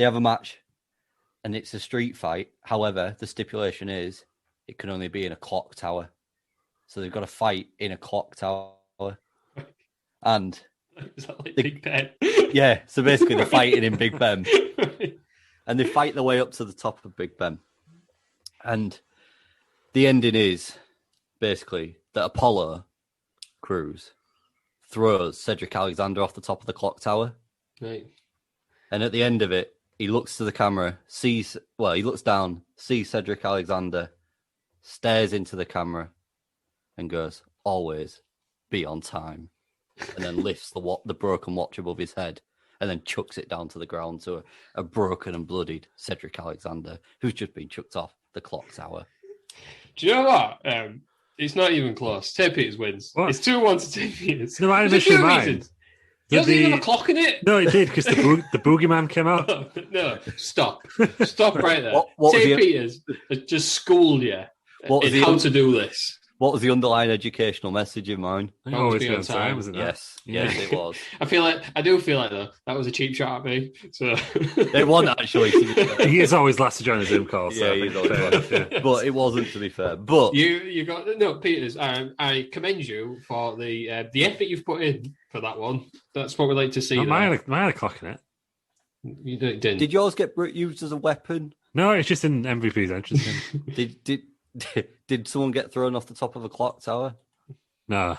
have a match and it's a street fight. However, the stipulation is it can only be in a clock tower. So they've got to fight in a clock tower. And is that like Big Ben? Yeah, so basically they're fighting in Big Ben. And they fight their way up to the top of Big Ben. And the ending is basically that Apollo Crews throws Cedric Alexander off the top of the clock tower. Right. And at the end of it, he looks to the camera, he looks down, sees Cedric Alexander, stares into the camera and goes, always be on time. And then lifts the broken watch above his head and then chucks it down to the ground to a broken and bloodied Cedric Alexander, who's just been chucked off the clock tower. Do you know what? It's not even close. Ted Peters wins. What? It's 2-1 to Ted Peters. No, I initially mind. There doesn't even have a clock in it. No, it did, because the boogeyman came out. No, stop. Stop right there. What Ted Peters has just schooled you in how to do this. What was the underlying educational message in mine? Always be on time, wasn't it? Yes, it was. I do feel like though that was a cheap shot at me. So it wasn't actually. He is always last to join the Zoom call. So yeah, he's always last. Yeah. But it wasn't, to be fair. But you got no, Peters. I commend you for the effort you've put in for that one. That's what we like to see. Mine had a clock in it. You didn't. Did yours get used as a weapon? No, it's just in MVP's entrance. Did someone get thrown off the top of a clock tower? No.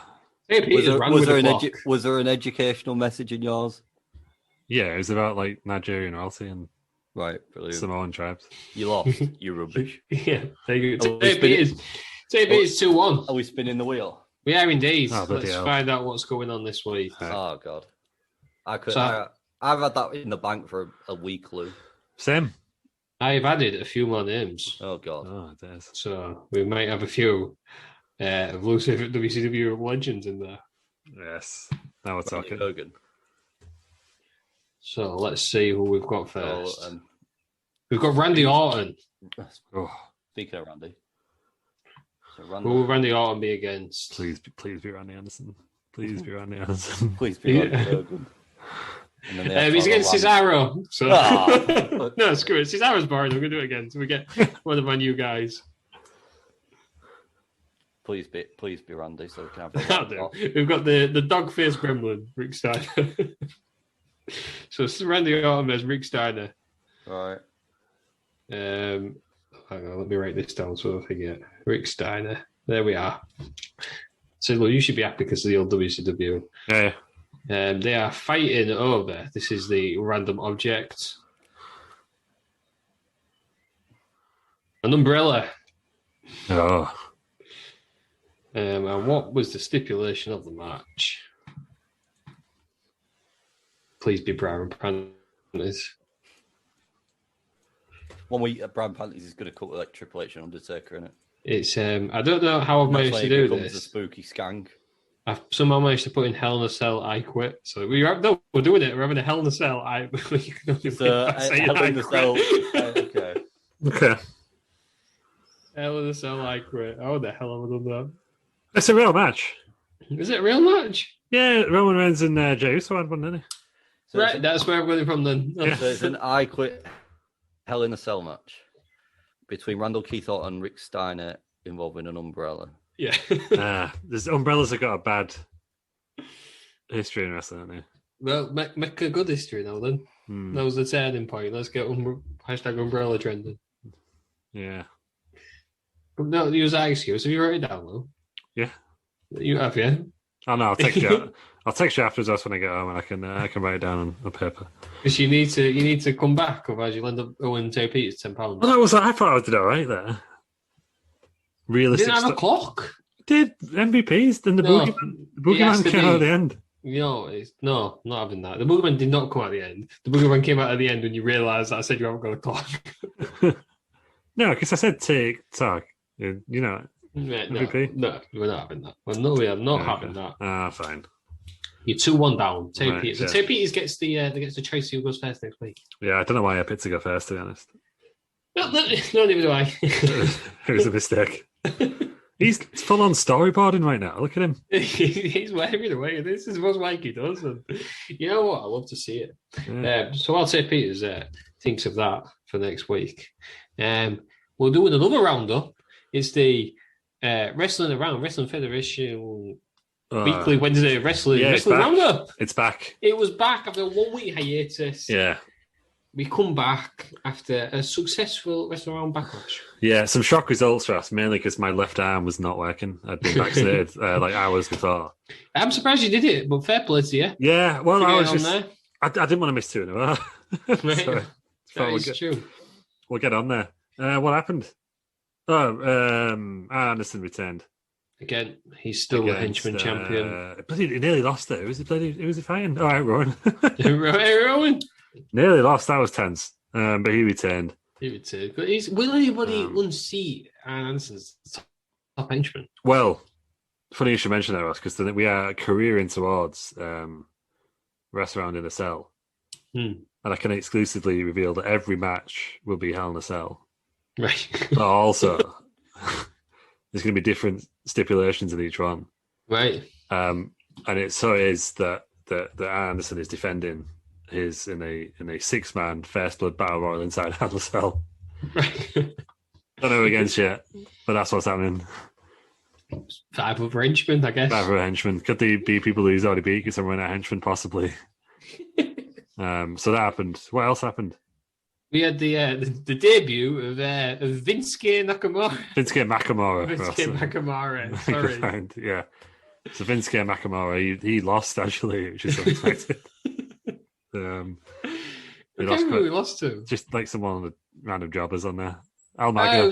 Was there an educational message in yours? Yeah, it was about like Nigerian royalty and brilliant. Samoan tribes. You lost. You rubbish. Yeah, there you go. Ted Peters 2-1. Are we spinning the wheel? We are indeed. Oh, Let's find out what's going on this week. Oh God, I've had that in the bank for a week, Lou. Same. I've added a few more names. Oh God. Oh, it is. So we might have a few of Lou's favorite WCW legends in there. Yes. Now we're talking. Hogan. So let's see who we've got first. We've got Randy Orton. Oh, Speaking of Randy. Who will Randy Orton be against? please be Randy Anderson. Please be Randy Anderson. Please be Randy Hogan. He's against Cesaro. So no, screw it. Cesaro's boring. I'm going to do it again. So we get one of our new guys. Please be Randy, so we can have. That'll do. We've got the dog face gremlin, Rick Steiner. So it's Randy Orton as Rick Steiner. All right. Hang on, let me write this down so I forget. Rick Steiner. There we are. So look, you should be happy because of the old WCW. Yeah. They are fighting over. This is the random object. An umbrella. Oh. And what was the stipulation of the match? Please be Brian Panties. One week, Brian Panties is going to cut with like Triple H and Undertaker in it. It's I don't know how I've managed to do this. A spooky skank. I've somehow managed to put in Hell in a Cell, I Quit. So we're doing it. We're having a Hell in a Cell. Hell in a Cell. Okay. Hell in a Cell, I Quit. Oh, the hell have I done that? It's a real match. Is it a real match? Yeah, Roman Reigns and Jey Uso had one, didn't he? So right, that's where I'm going from then. Yeah. So it's an I Quit Hell in a Cell match between Randall Keith Orton and Rick Steiner involving an umbrella. Yeah. There's umbrellas have got a bad history in wrestling, haven't they? Well, make a good history now then. That was the turning point. Let's get hashtag umbrella trending. Yeah. But no, use that excuse. Have you wrote it down, though? Yeah. You have, yeah? Oh, no, I'll text you. I'll text you afterwards. That's when I get home, and I can write it down on paper. Because you need to come back, otherwise you'll end up owing J. Peters £10. Well, I thought I did all right there. Realistic. Didn't have a clock. Did MVPs? Then the boogeyman came out at the end. No, not having that. The boogeyman did not come out at the end. The boogeyman came out at the end when you realised that I said you haven't got a clock. No, because I said TikTok. You know. MVP? No, we're not having that. We are not having that. Ah, fine. You're 2-1 down. Terry Right, Peters. yeah. So Terry Peters gets the choice who goes first next week. Yeah, I don't know why I picked to go first, to be honest. No, neither do I. It was a mistake. He's full on storyboarding right now. Look at him. He's waving away. This is what Mikey does. And you know what? I love to see it. Yeah. So I'll say Peters thinks of that for next week. We'll do another roundup. It's the Wrestling Federation weekly Wednesday Wrestling Roundup. It's back. It was back after a 1 week hiatus. Yeah. We come back after a successful Wrestling Round backlash. Yeah, some shock results for us, mainly because my left arm was not working. I'd been vaccinated like hours before. I'm surprised you did it, but fair play to you. Yeah, well, I was there. I didn't want to miss two in a row. Right. That is true. We'll get on there. What happened? Oh, Anderson returned. Again, he's still the henchman champion. But he nearly lost it. Who was he fighting? All right, Rowan. Rowan. Nearly lost. That was tense. But he returned. But will anybody unseat Anderson's top henchman? Well, funny you should mention that, Ross, because we are careering towards Wrestle in a Cell. And I can exclusively reveal that every match will be Hell in a Cell. Right. But also, there's going to be different stipulations in each one. Right. And it is that Anderson is defending his in a 6-man First Blood Battle Royal inside Hell in a Cell. Right. Don't know against yet, but that's what's happening. 5 other henchmen, I guess. 5 other henchmen. Could they be people who's already beat because someone a henchman, possibly? So that happened. What else happened? We had the debut of Vinsuke Nakamura. Vinsuke Nakamura. Vinsuke Nakamura. Sorry. Yeah. So Vinsuke Nakamura, he lost actually, which is unexpected. We lost to just like someone on the random jobbers on there. Almago.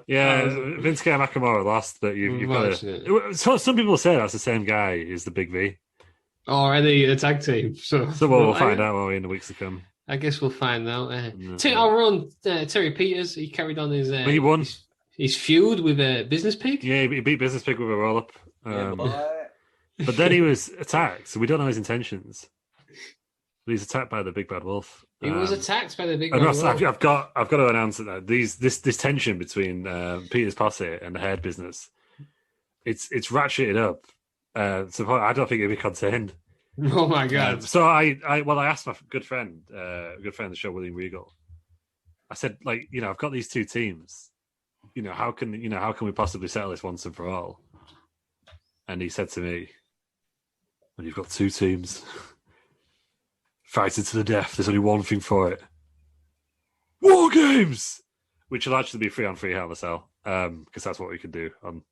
Yeah, Vinsuke Nakamura lost, but you've got to. So some people say that's the same guy as the Big V. Or any tag team. So we'll find out in the weeks to come. I guess we'll find out. I'll run Terry Peters. He carried on his. He won. His feud with Business Pig. Yeah, he beat Business Pig with a roll up. But then he was attacked, so we don't know his intentions. But he's attacked by the Big Bad Wolf. He was attacked by the Big Bad Wolf. I've got to announce it now. This tension between Peter's posse and the Head business, it's ratcheted up. So I don't think it'll be contained. Oh my god! So I asked my good friend of the show, William Regal. I said, I've got these two teams. How can we possibly settle this once and for all? And he said to me, "When you've got two teams fighting to the death, there's only one thing for it: War Games, which will actually be 3-on-3 Hell in a Cell, because that's what we can do on."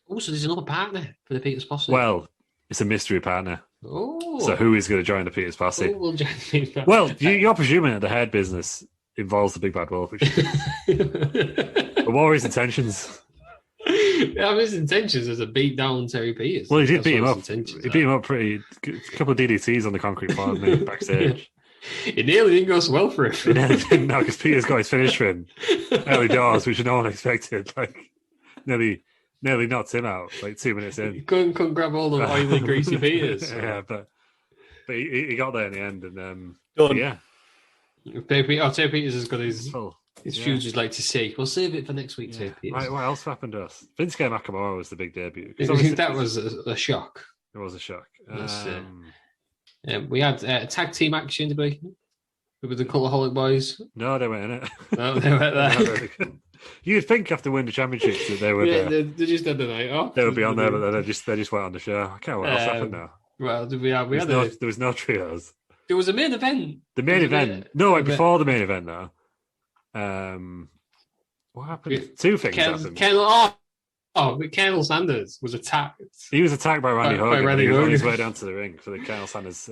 Also, there's another partner for the Peters Posse. Well, it's a mystery partner. Oh. So who is going to join the Peters Posse? Who will join the Well, you're presuming that the Head business involves the Big Bad Wolf. But what were his intentions? His intentions is to beat down Terry Peters. Well, he did beat him up. He beat him up pretty. A couple of DDTs on the concrete floor backstage. It nearly didn't go so well for him. It nearly didn't, no, because Peters got his finish for him early doors, which no one expected. Nearly knocked him out 2 minutes in. He couldn't grab all the oily, greasy Peters. Yeah, but he got there in the end, and yeah. Terry Peters has got his feuds we'd like to see. We'll save it for next week, Terry Peters. Right, what else happened to us? Vinsuke Nakamura was the big debut. That was a shock. It was a shock. We had tag team action debate with the Cultaholic Boys. No, they weren't in it. No, they weren't there. You'd think after winning the championships that they would. They just had the night off. They would be on there, but they just went on the show. I can't remember what else happened now. Well, there was no trios. There was a main event. The main event. Before the main event though. What happened? Two things happened. Colonel Sanders was attacked. He was attacked by Randy Hogan. He was on his way down to the ring for the Colonel Sanders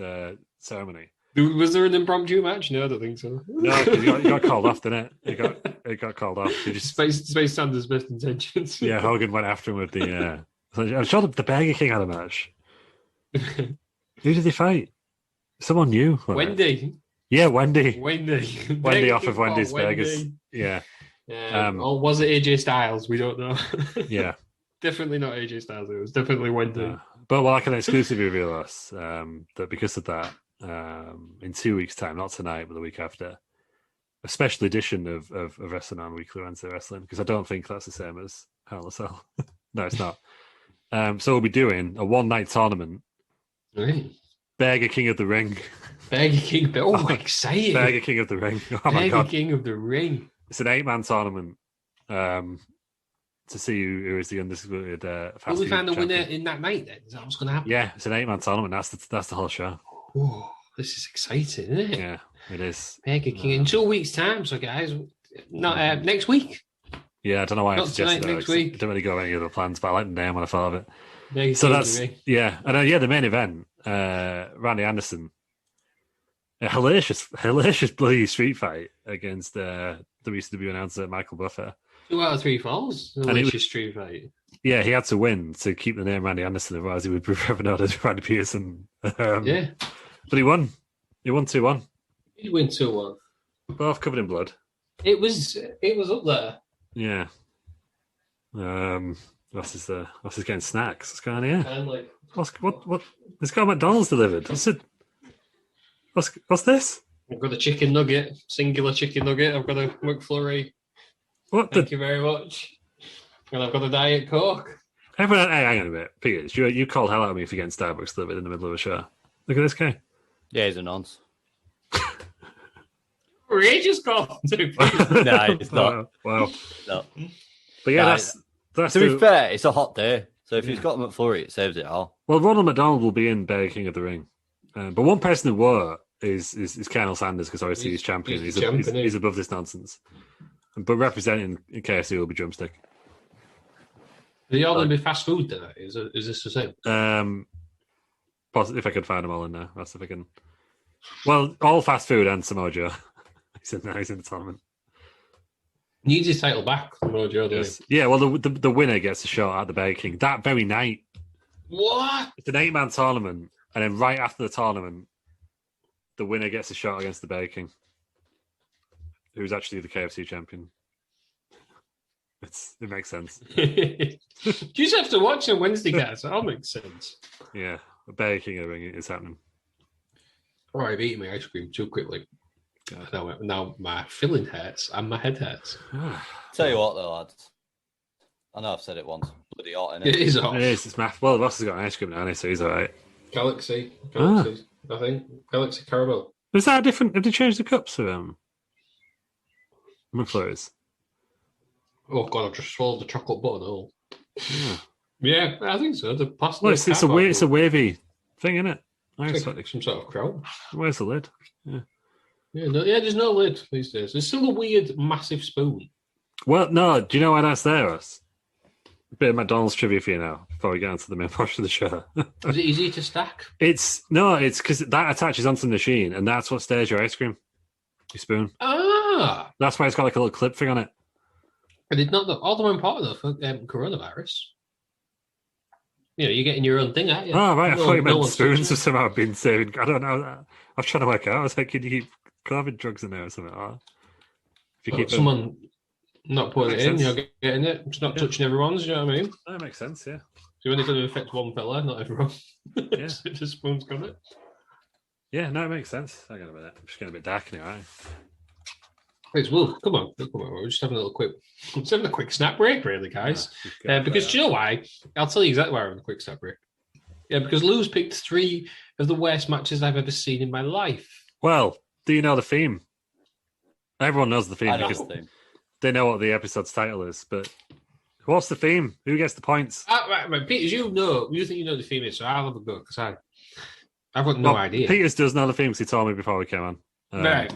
ceremony. Was there an impromptu match? No, I don't think so. No, because he got called off, didn't it? It got called off. Space Sanders' best intentions. Yeah, Hogan went after him with the. I'm sure the Burger King had a match. Who did they fight? Someone new. Wendy. Yeah, Wendy. Wendy Wendy off of Wendy's Burgers. Yeah. Or was it AJ Styles? We don't know. Yeah. Definitely not AJ Styles. It was definitely Wendy. But I can exclusively reveal us that because of that, in 2 weeks' time, not tonight, but the week after, a special edition of Wrestling on Weekly Wednesday Wrestling, because I don't think that's the same as Hell in a Cell. No, it's not. So we'll be doing a one-night tournament. Right. Burger King of the Ring. Burger King. Oh, exciting. Burger King of the Ring. Oh, my Burger God. King of the Ring. It's an 8-man tournament to see who is the undisputed fast Will we food find the winner champion. in that night then? Is that what's going to happen? Yeah, it's an 8-man tournament. That's the whole show. Oh, this is exciting, isn't it? Yeah, it is. Burger King in 2 weeks' time. So, guys, not next week. Yeah, I don't know why I Not suggested tonight, that. next week. I don't really go any other plans, but I like the name when I thought of it. Burger So King that's of the Ring. yeah, and the main event, Randy Anderson, a hilarious bloody street fight against the WCW announcer Michael Buffer. 2 out of 3 falls. Delicious street fight. Yeah, he had to win to keep the name Randy Anderson, otherwise he would be forever known as Randy Pearson. Yeah. But he won. He won 2-1. He'd win 2-1. Both covered in blood. It was up there. Yeah. What's his getting snacks? What's going on here? And like, What? It's got McDonald's delivered. What's this? I've got a chicken nugget, singular chicken nugget. I've got a McFlurry. What Thank you very much. And I've got a Diet Coke. Everyone, hey, hang on a minute. Peters, you called hell out of me for getting Starbucks delivered in the middle of a show. Look at this guy. Yeah, he's a nonce. Outrageous call. No, it's not. Wow. No. But yeah, Nah, that's to be fair, it's a hot day. So if he's got McFlurry, it saves it all. Well, Ronald McDonald will be in Burger King of the Ring. But one person who were is Colonel Sanders, because obviously he's champion. He's above this nonsense. But representing KFC will be Drumstick. Are they all going to be fast food tonight? Is this the same? If I could find them all in there. That's if I can. Well, all fast food and Samoa Joe. He's in the tournament. Needs his title back, Samoa Joe. Yes. Yeah, well, the winner gets a shot at the Burger King that very night. What? It's an 8-man tournament, and then right after the tournament, the winner gets a shot against the Burger King, who's actually the KFC champion. It makes sense. You just have to watch on Wednesday, guys. That all makes sense. Yeah, the Burger King of the Ring is happening. Oh, I've eaten my ice cream too quickly. Now my filling hurts and my head hurts. Tell you what, though, lads. I know I've said it once. Bloody hot, innit? It is hot. It is. It's math. Well, Ross has got an ice cream now, so he's all right. Galaxy, I think. Galaxy Caramel. Is that different? Have they changed the cups of McFlurries? Oh, God, I've just swallowed the chocolate button. Yeah, I think so. The plastic. Well, it's a wavy thing, isn't it? It's like some sort of crown. Where's the lid? Yeah, there's no lid these days. There's still a weird, massive spoon. Well, no, do you know why that's there, Russ? A bit of McDonald's trivia for you now, before we get on to the main portion of the show. Is it easy to stack? It's because that attaches onto the machine, and that's what stirs your ice cream. Your spoon. Ah! That's why it's got like a little clip thing on it. And it's not all the more important, though, for coronavirus. You know, you're getting your own thing, aren't you? Oh, right. I thought you meant spoons touching have somehow been saving. I don't know. I was trying to work out. I was like, can you keep COVID drugs in there or something? If you keep someone not putting it in, you're getting it. It's not touching everyone's, you know what I mean? That makes sense, yeah. You're only going to affect one fella, not everyone. Yeah. The spoon's got it. Yeah, no, it makes sense. Hang on a minute. I'm just getting a bit dark now, right? Please, well, come on. We're just having a quick snap break, really, guys. Because do you know why? I'll tell you exactly why we're having a quick snap break. Yeah, because Lou's picked 3 of the worst matches I've ever seen in my life. Well, do you know the theme? Everyone knows the theme I know because the theme. they know what the episode's title is, but what's the theme? Who gets the points? Right, Peters, you think you know the theme is, so I'll have a go, because I've got no idea. Peters does know the theme because he told me before we came on. Right.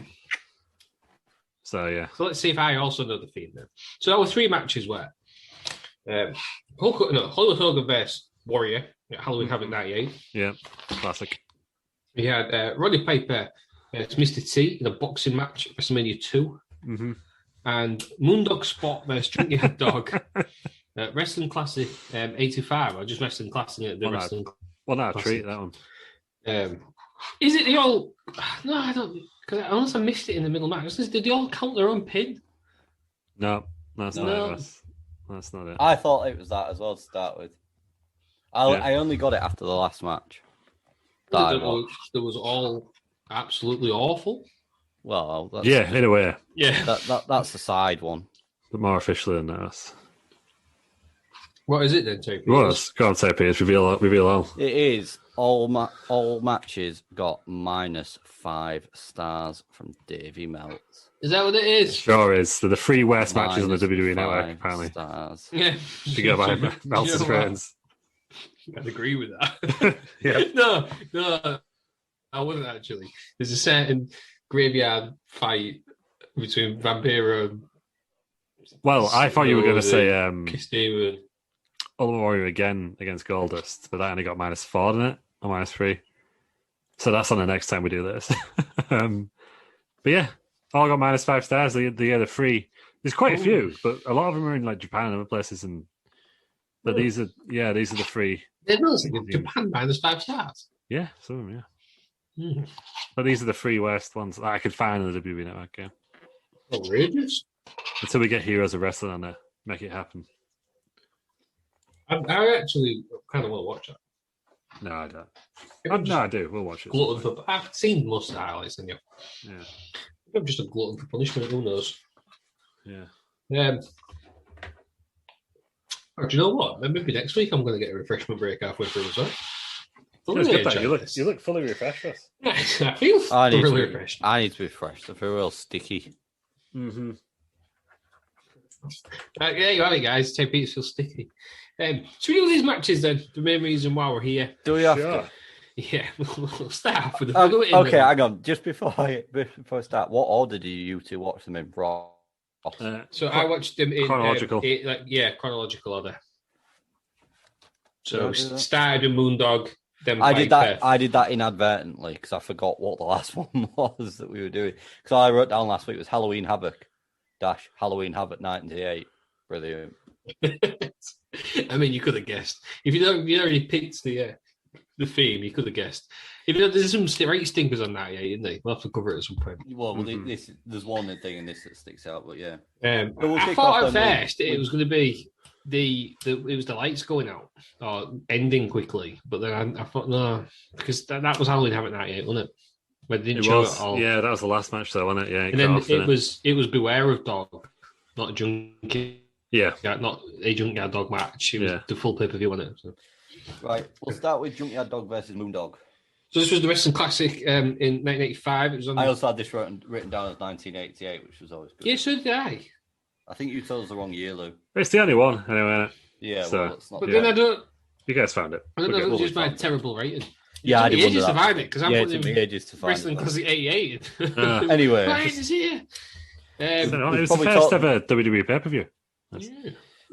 So, yeah. So let's see if I also know the theme then. So our 3 matches were Hollywood Hogan vs. Warrior at Halloween Havoc 98. Yeah, classic. We had Roddy Piper vs. Mr. T in a boxing match at WrestleMania 2. Mm-hmm. And Moondog Spot vs. Drink Your Dog Wrestling Classic 85. Or just Wrestling Classic at the Wrestling Well, no, Classic. treat that one. Is it the all... No, I don't... Because unless I missed it in the middle match. Did they all count their own pin? No, that's No. not it. That's not it. I thought it was that as well to start with. I only got it after the last match. That was all absolutely awful. Well, that's, Yeah, in a way, Yeah. that's the side one. but more officially than that. What is it then, Toby? Well, go on, say Piers. Reveal all. It is all matches got -5 stars from Davey Meltzer. Is that what it is? Sure is. They're the three worst matches on the WWE -5 Network, apparently. Stars. Yeah. To go by Meltzer's ratings. I'd agree with that. Yeah. No, I wouldn't actually. There's a certain graveyard fight between Vampiro and Well, I thought you were going to say Christina. Ultimate Warrior again against Goldust, but that only got -4 in it, or -3. So that's on the next time we do this. But yeah, all got -5 stars. The other three. There's quite a few, but a lot of them are in like Japan and other places. But these are the three. There's no Japan -5 stars. Yeah, some of them, yeah. Hmm. But these are the three worst ones that I could find on the WWE Network. Yeah. Outrageous. Until we get Heroes of Wrestling on there, make it happen. I actually kind of want to watch that. No, I don't. No, I do. We'll watch it. Glutton for, I've seen most of the highlights, and Yeah. I'm just a glutton for punishment. Who knows? Yeah. Or do you know what? Maybe next week I'm going to get a refreshment break halfway through as well. It's good that you look fully refreshed. Russ. I feel really refreshed. I need to be fresh. I feel real sticky. Mm-hmm. Yeah, you have it, guys. Ted Peters feels sticky. Should we do these matches then? The main reason why we're here. Do we have Sure. to? Yeah, we'll start off with the Okay, hang on. Just before I start, what order do you two watch them in? Raw. So I watched them in chronological. Chronological order. So Did I do that? started with Moondog, then I did Piper. that. I did that inadvertently because I forgot what the last one was that we were doing. Because I wrote down last week was Halloween Havoc - Halloween Havoc '98. Brilliant. I mean, you could have guessed if you already picked the theme. You could have guessed. If you know, there's some right stinkers on that, isn't there? We'll have to cover it at some point. Well, there's one thing in this that sticks out, but yeah. I thought at first it was going to be it was the lights going out or ending quickly, but then I thought no, because that was Halloween Havoc '98, wasn't it? Where they didn't show it all. Yeah, that was the last match, though, wasn't it? Yeah, and then it was Beware of Dog, not Junkie. Yeah, not a Junkyard Dog match. It was the full pay-per-view on it. So. Right, we'll start with Junkyard Dog versus Moondog. So this was the Wrestling Classic in 1985. It was on. I also had this written down as 1988, which was always good. Yeah, so did I. I think you told us the wrong year, Lou. it's the only one anyway. Yeah, So, well, it's not. But then I don't. You guys found it. I don't know if it We'll was just be my fine. terrible rating. Yeah, I It did took me wonder ages to that. find it because I'm Yeah, it putting took me ages to find Wrestling it. Classic '88. Anyway. Why is this here? It was the probably first thought- ever WWE pay-per-view. Yeah.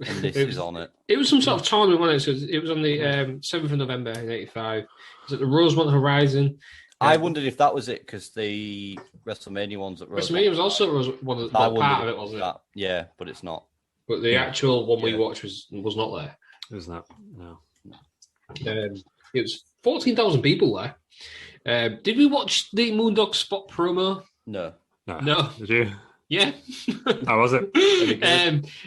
And this is on it. It was some sort of tournament, wasn't it? So it was on the 7th of November in '85. It was at the Rosemont Horizon. I wondered if that was it because the WrestleMania ones at WrestleMania was also one of the part of it, wasn't it? Yeah, but it's not. But the actual one we Yeah. watched was not there. It was not. No. It was 14,000 people there. Did we watch the Moondog spot promo? No. No. Did you? Yeah. How was it?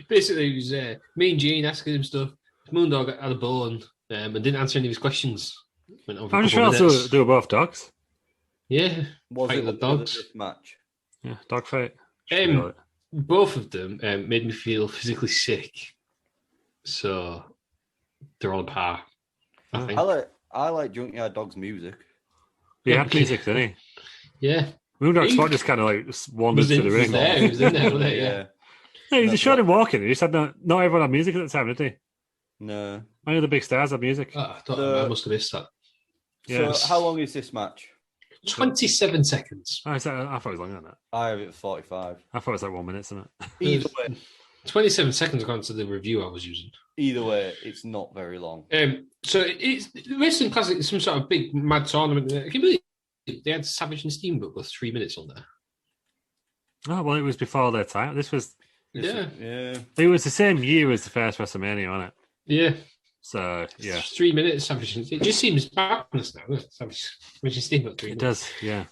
Basically, it was me and Gene asking him stuff. Moondog had a bone and didn't answer any of his questions. Went over I'm a just couple trying of minutes. to do both dogs. Yeah. Was Fight it the the dogs. match? Yeah, dog fight. Both of them made me feel physically sick. So they're on par, I think. I like Junkyard Dog's music. He had music, didn't he? Yeah. Moondog Spot just kind of like wandered to the He ring. was in there, wasn't he? Yeah. Yeah, he showed him walking. He just had not everyone had music at the time, did he? No. Only the big stars had music. Oh, I must have missed that. Yeah. So how long is this match? 27 seconds. I thought it was longer than that. I have it at 45. I thought it was like 1 minute, isn't it? Either way, 27 seconds according to the review I was using. it's not very long. So it's the Wrestling Classic is some sort of big mad tournament. I can believe they had Savage and Steamboat with 3 minutes on there. Oh, well, it was before their time. It was Yeah. the same year as the first WrestleMania, wasn't it? Yeah. So, yeah. 3 minutes, Savage and it just seems madness now. Savage and Steamboat 3 It minutes. does, yeah.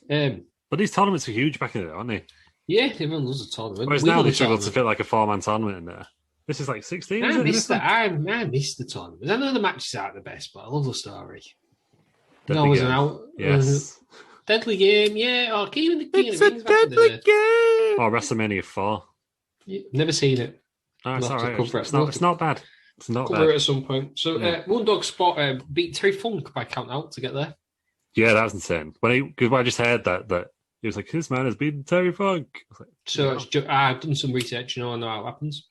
But these tournaments were huge back in the day, weren't they? Yeah, everyone loves a tournament. Whereas We now love they a struggle to tournament. fit like a 4-man tournament in there. This is like 16. I Is it, miss this one? that. I miss the tournament. I know the matches aren't the best, but I love the story. Deadly No, was an game. out. Yes. Deadly game, yeah. Or even the King It's of a Rings back in the deadly day. game. Or WrestleMania 4. Never seen it. No, it's We'll have all to right. cover it. It's We'll not, have it's not bad. It's not Cover bad. it at some point. So, Yeah. Moondog Spot beat Terry Funk by count out to get there. Yeah, that was insane. Because I just heard that he was like, this man has beaten Terry Funk. I was like, So wow. I've done some research. You know, I know how it happens.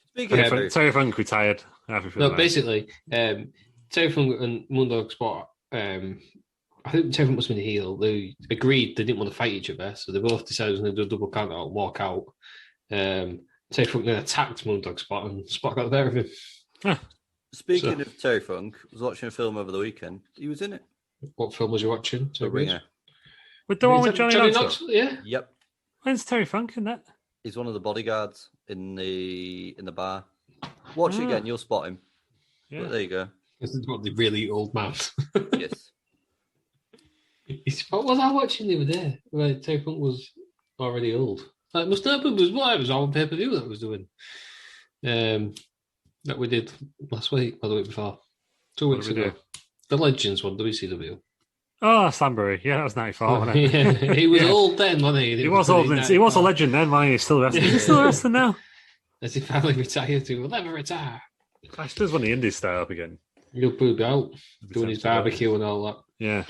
Speaking of Terry, Terry Funk retired after the No, match. basically, Terry Funk and Moondog Spot. I think Terry Funk must have been a heel. They agreed they didn't want to fight each other, so they both decided they were going to do a double count out and walk out. Terry Funk then attacked Moondog Spot, and Spot got the better of him. Huh. speaking of Terry Funk, I was watching a film over the weekend. He was in it. What film was you watching? The Ringer. With the one Is with that Johnny Knoxville? Yeah. Yep. When's Terry Funk in that? He's one of the bodyguards in the bar. Watch it again, you'll spot him. Yeah. But there you go. This is what the really old man. Yes. What was I watching the other day? Where Terry Funk was already old. Like, must have been was what it was on pay-per-view that was doing. That we did last week or the week before. 2 weeks did we ago. The Legends one, WCW. Oh, Slambury. Yeah, that was 94, wasn't it? Yeah, he was old then, wasn't he? He was old. He was a legend then, wasn't he? He's still wrestling. He's still wrestling now. As he finally retired to, will never retire. Actually, does when the indies start up again. He'll be out, doing his barbecue and all that. Yeah.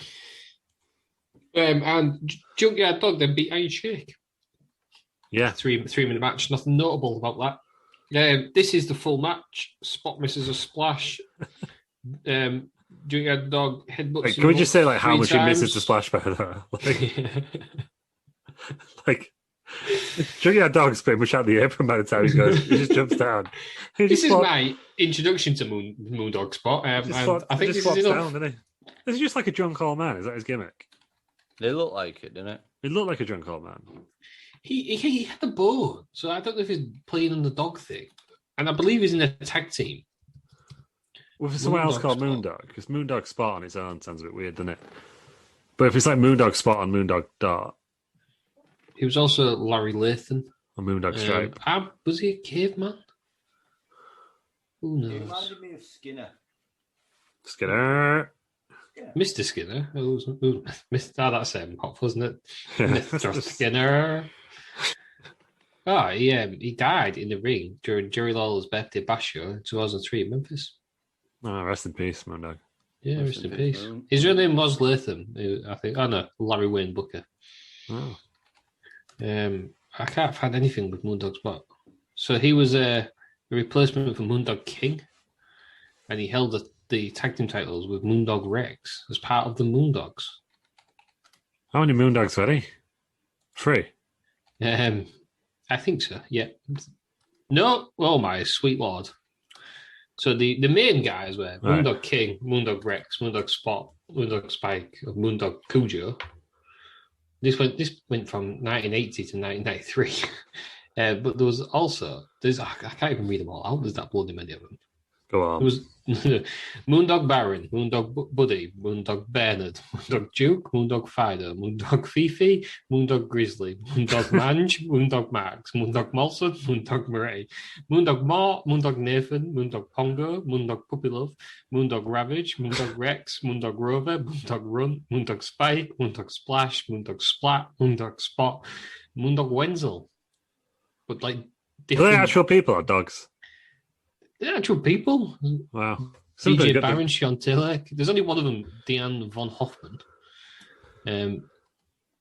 And Junkyard Dog then beat Iron Sheik. Yeah. 3-minute match. Nothing notable about that. This is the full match. Spot misses a splash. Junkyard Dog headbutts. Like, can we just say like how much he times. misses the splash by the like Junkyard Dog's pretty much out the apron by the time he goes. He just jumps down. This is my introduction to Moondog Spot. I think this is enough. Down, didn't he? This is just like a drunk old man. Is that his gimmick? They look like it, didn't it? He looked like a drunk old man. He had the bone, so I don't know if he's playing on the dog thing. And I believe he's in a tag team. With someone else Moondog called Spot. Moondog, because Moondog Spot on its own sounds a bit weird, doesn't it? But if it's like Moondog Spot and Moondog Dart He was also Larry Lathan. or Moondog Stripe, Was he a caveman? Who It knows? reminded me of Skinner. Skinner. Mr. Skinner. That's Hop, wasn't it? Mr. Skinner. Oh, he died in the ring during Jerry Lawler's birthday bash show in 2003 in Memphis. Oh, rest in peace, Moondog. Yeah, Rest rest in in peace, peace. man. His real name was Latham, I think. Oh, no, Larry Wayne Booker. Oh. I can't find anything with Moondog Spot. So he was a replacement for Moondog King, and he held the tag team titles with Moondog Rex as part of the Moondogs. How many Moondogs were he? 3. I think so, yeah. No, oh my sweet lord. So the main guys were Right. Moondog King, Moondog Rex, Moondog Spot, Moondog Spike, Moondog Cujo. This went from 1980 to 1993. But there was also, I can't even read them all out. There's that bloody many of them. Go on. It was Moondog Baron, Moondog Buddy, Moondog Bernard, Moondog Duke, Moondog Fido, Moondog Fifi, Moondog Grizzly, Moondog Mange, Moondog Max, Moondog Molson, Moondog Murray, Moondog Mort, Moondog Nathan, Moondog Pongo, Moondog Puppy Love, Moondog Ravage, Moondog Rex, Moondog Rover, Moondog Run, Moondog Spike, Moondog Splash, Moondog Splat, Moondog Spot, Moondog Wenzel. But like Are different. they actual people or dogs? They're actual people. Wow. Some DJ good- Baron, Sean Taylor. There's only one of them, Deanne von Hoffman.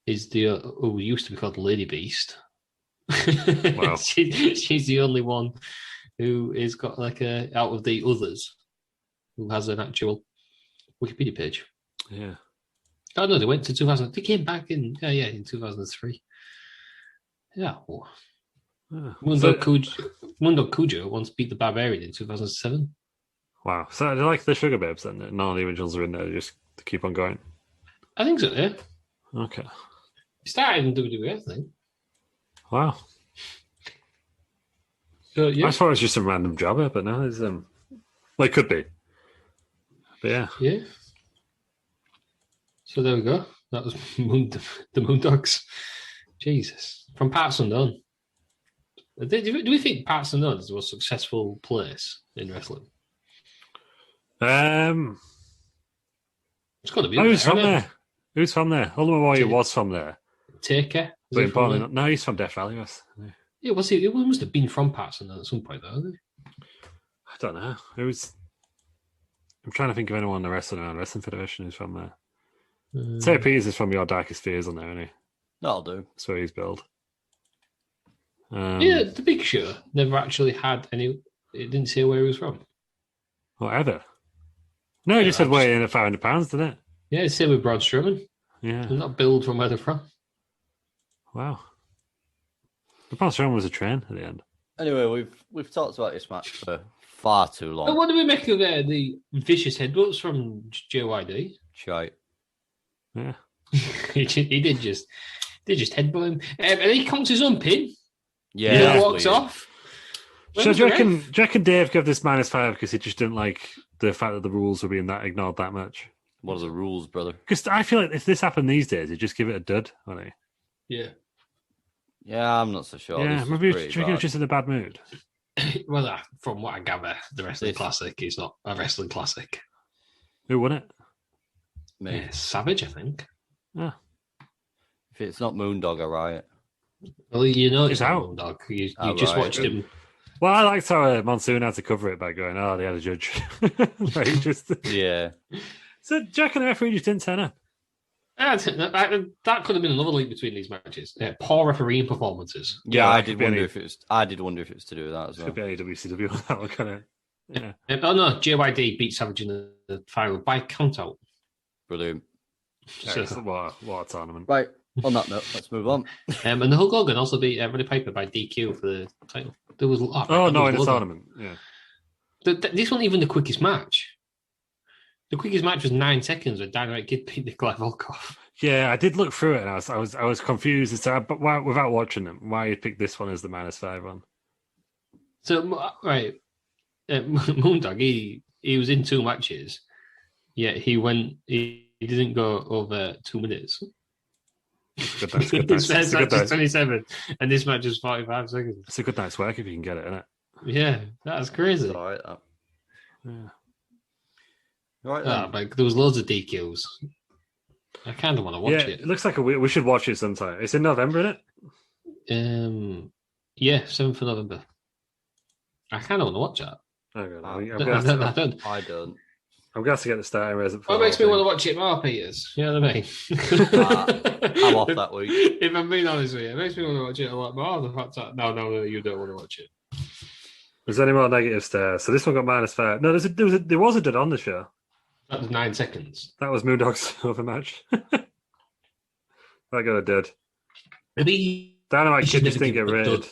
Is the who used to be called Lady Beast. Wow. She's the only one who is got like out of the others who has an actual Wikipedia page. Yeah. Oh no, they went to 2000. They came back in 2003. Yeah. Oh. Ah. Moondog Cujo once beat the Barbarian in 2007. Wow. So they're like the Sugar Babes then? None of the originals are in there just to keep on going. I think so, yeah. Okay. He started in WWE, I think. Wow. So, yeah. I thought it was just a random jobber, but no, it's well, it could be. But yeah. Yeah. So there we go. That was the Moondogs. Jesus. From Parts Unknown. Do we think Parts Unknown is the most successful place in wrestling? It's got to be. Who's from there? Who's from there? Ultimate Warrior was from there. Taker. But importantly, no, he's from Death Valley. Yeah, was he? It must have been from Parts Unknown at some point, though, hasn't he? I don't know. I'm trying to think of anyone in the Wrestling Federation who's from there. Terry Peters is from Your Darkest Fears on there, isn't he? That'll do. That's where he's billed. Yeah, the Big Show never actually had any. It didn't say where he was from. Whatever. No, it just said weigh in at 500 pounds, didn't it? Yeah, it's the same with Braun Strowman. Yeah. They're not billed from where they're from. Wow. The Braun Strowman was a train at the end. Anyway, we've talked about this match for far too long. And what do we make of the vicious headbutts from JYD? Shite. Yeah. he did just headbutt him. And he counts his own pin. Yeah. He walks off. So do you reckon Dave gave this -5 because he just didn't like the fact that the rules were being ignored that much? What are the rules, brother? Because I feel like if this happened these days, he'd just give it a dud, wouldn't he? Yeah. Yeah, I'm not so sure. Yeah, maybe he was just in a bad mood. Well, from what I gather, the Wrestling Classic is not a Wrestling Classic. Who won it? Me. Yeah, Savage, I think. Yeah. If it's not Moondog, I riot. Well, you know it's out. Moondog. You just watched him. Well, I liked how Monsoon had to cover it by going, "Oh, they had a judge." Yeah. So Jack and the referee just didn't turn up. That could have been another link between these matches. Poor refereeing performances. Yeah, I did wonder if it was to do with that as well. Could be AWCW on that one, kind of. Yeah. Oh no, JYD beat Savage in the final by count out. Brilliant. So, What a tournament. Right. On that note, let's move on. And the Hulk Hogan also beat Roddy Piper by DQ for the title. There was in the tournament. Yeah. This wasn't even the quickest match. The quickest match was 9 seconds when Dynamite Kid beat Nikolai Volkov. Yeah, I did look through it, and I was confused as to, but why, without watching them, why you picked this one as the -5 one. So right, Moondog, he was in 2 matches, yet he didn't go over 2 minutes. Good night. This match is 27, and this match is 45 seconds. It's a good night's work if you can get it, isn't it? Yeah, that's crazy. It's all right, that. Yeah. Right, but there was loads of DQs. I kind of want to watch it. It looks like we should watch it sometime. It's in November, isn't it? Yeah, 7th of November. I kind of want to watch that. I don't. I'm going to have to get the starting resume. What makes me want to watch it more, Peters? You know what I mean? I'm off that week. If I'm being honest with you, it makes me want to watch it a lot more. The fact that no, you don't want to watch it. Was there any more negatives there? So this one got -5. No, there was a dud on the show. That was 9 seconds. That was Moondog's over match. That got a dud. Maybe Dynamite Kid just didn't get rated. A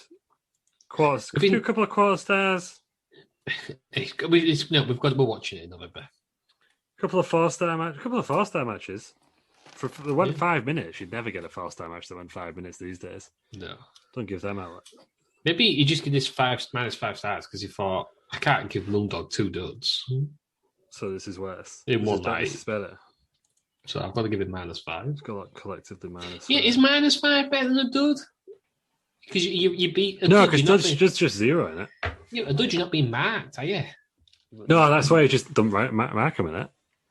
couple of quarter stars. We've got to be watching it in November. A couple of 4-star matches. For the 5 minutes, you'd never get a 4-star match that went 5 minutes these days. No. Don't give them out. Maybe you just give this -5 stars because you thought, I can't give Moondog 2 duds. So this is worse. In one night. This is better. So I've got to give it -5. It's got like collectively -5. Yeah, is -5 better than a dud? Because you beat a no, dud. because dud's just 0 in it. Yeah, a dud, you're not being marked, are you? No, that's why you just don't mark them in it.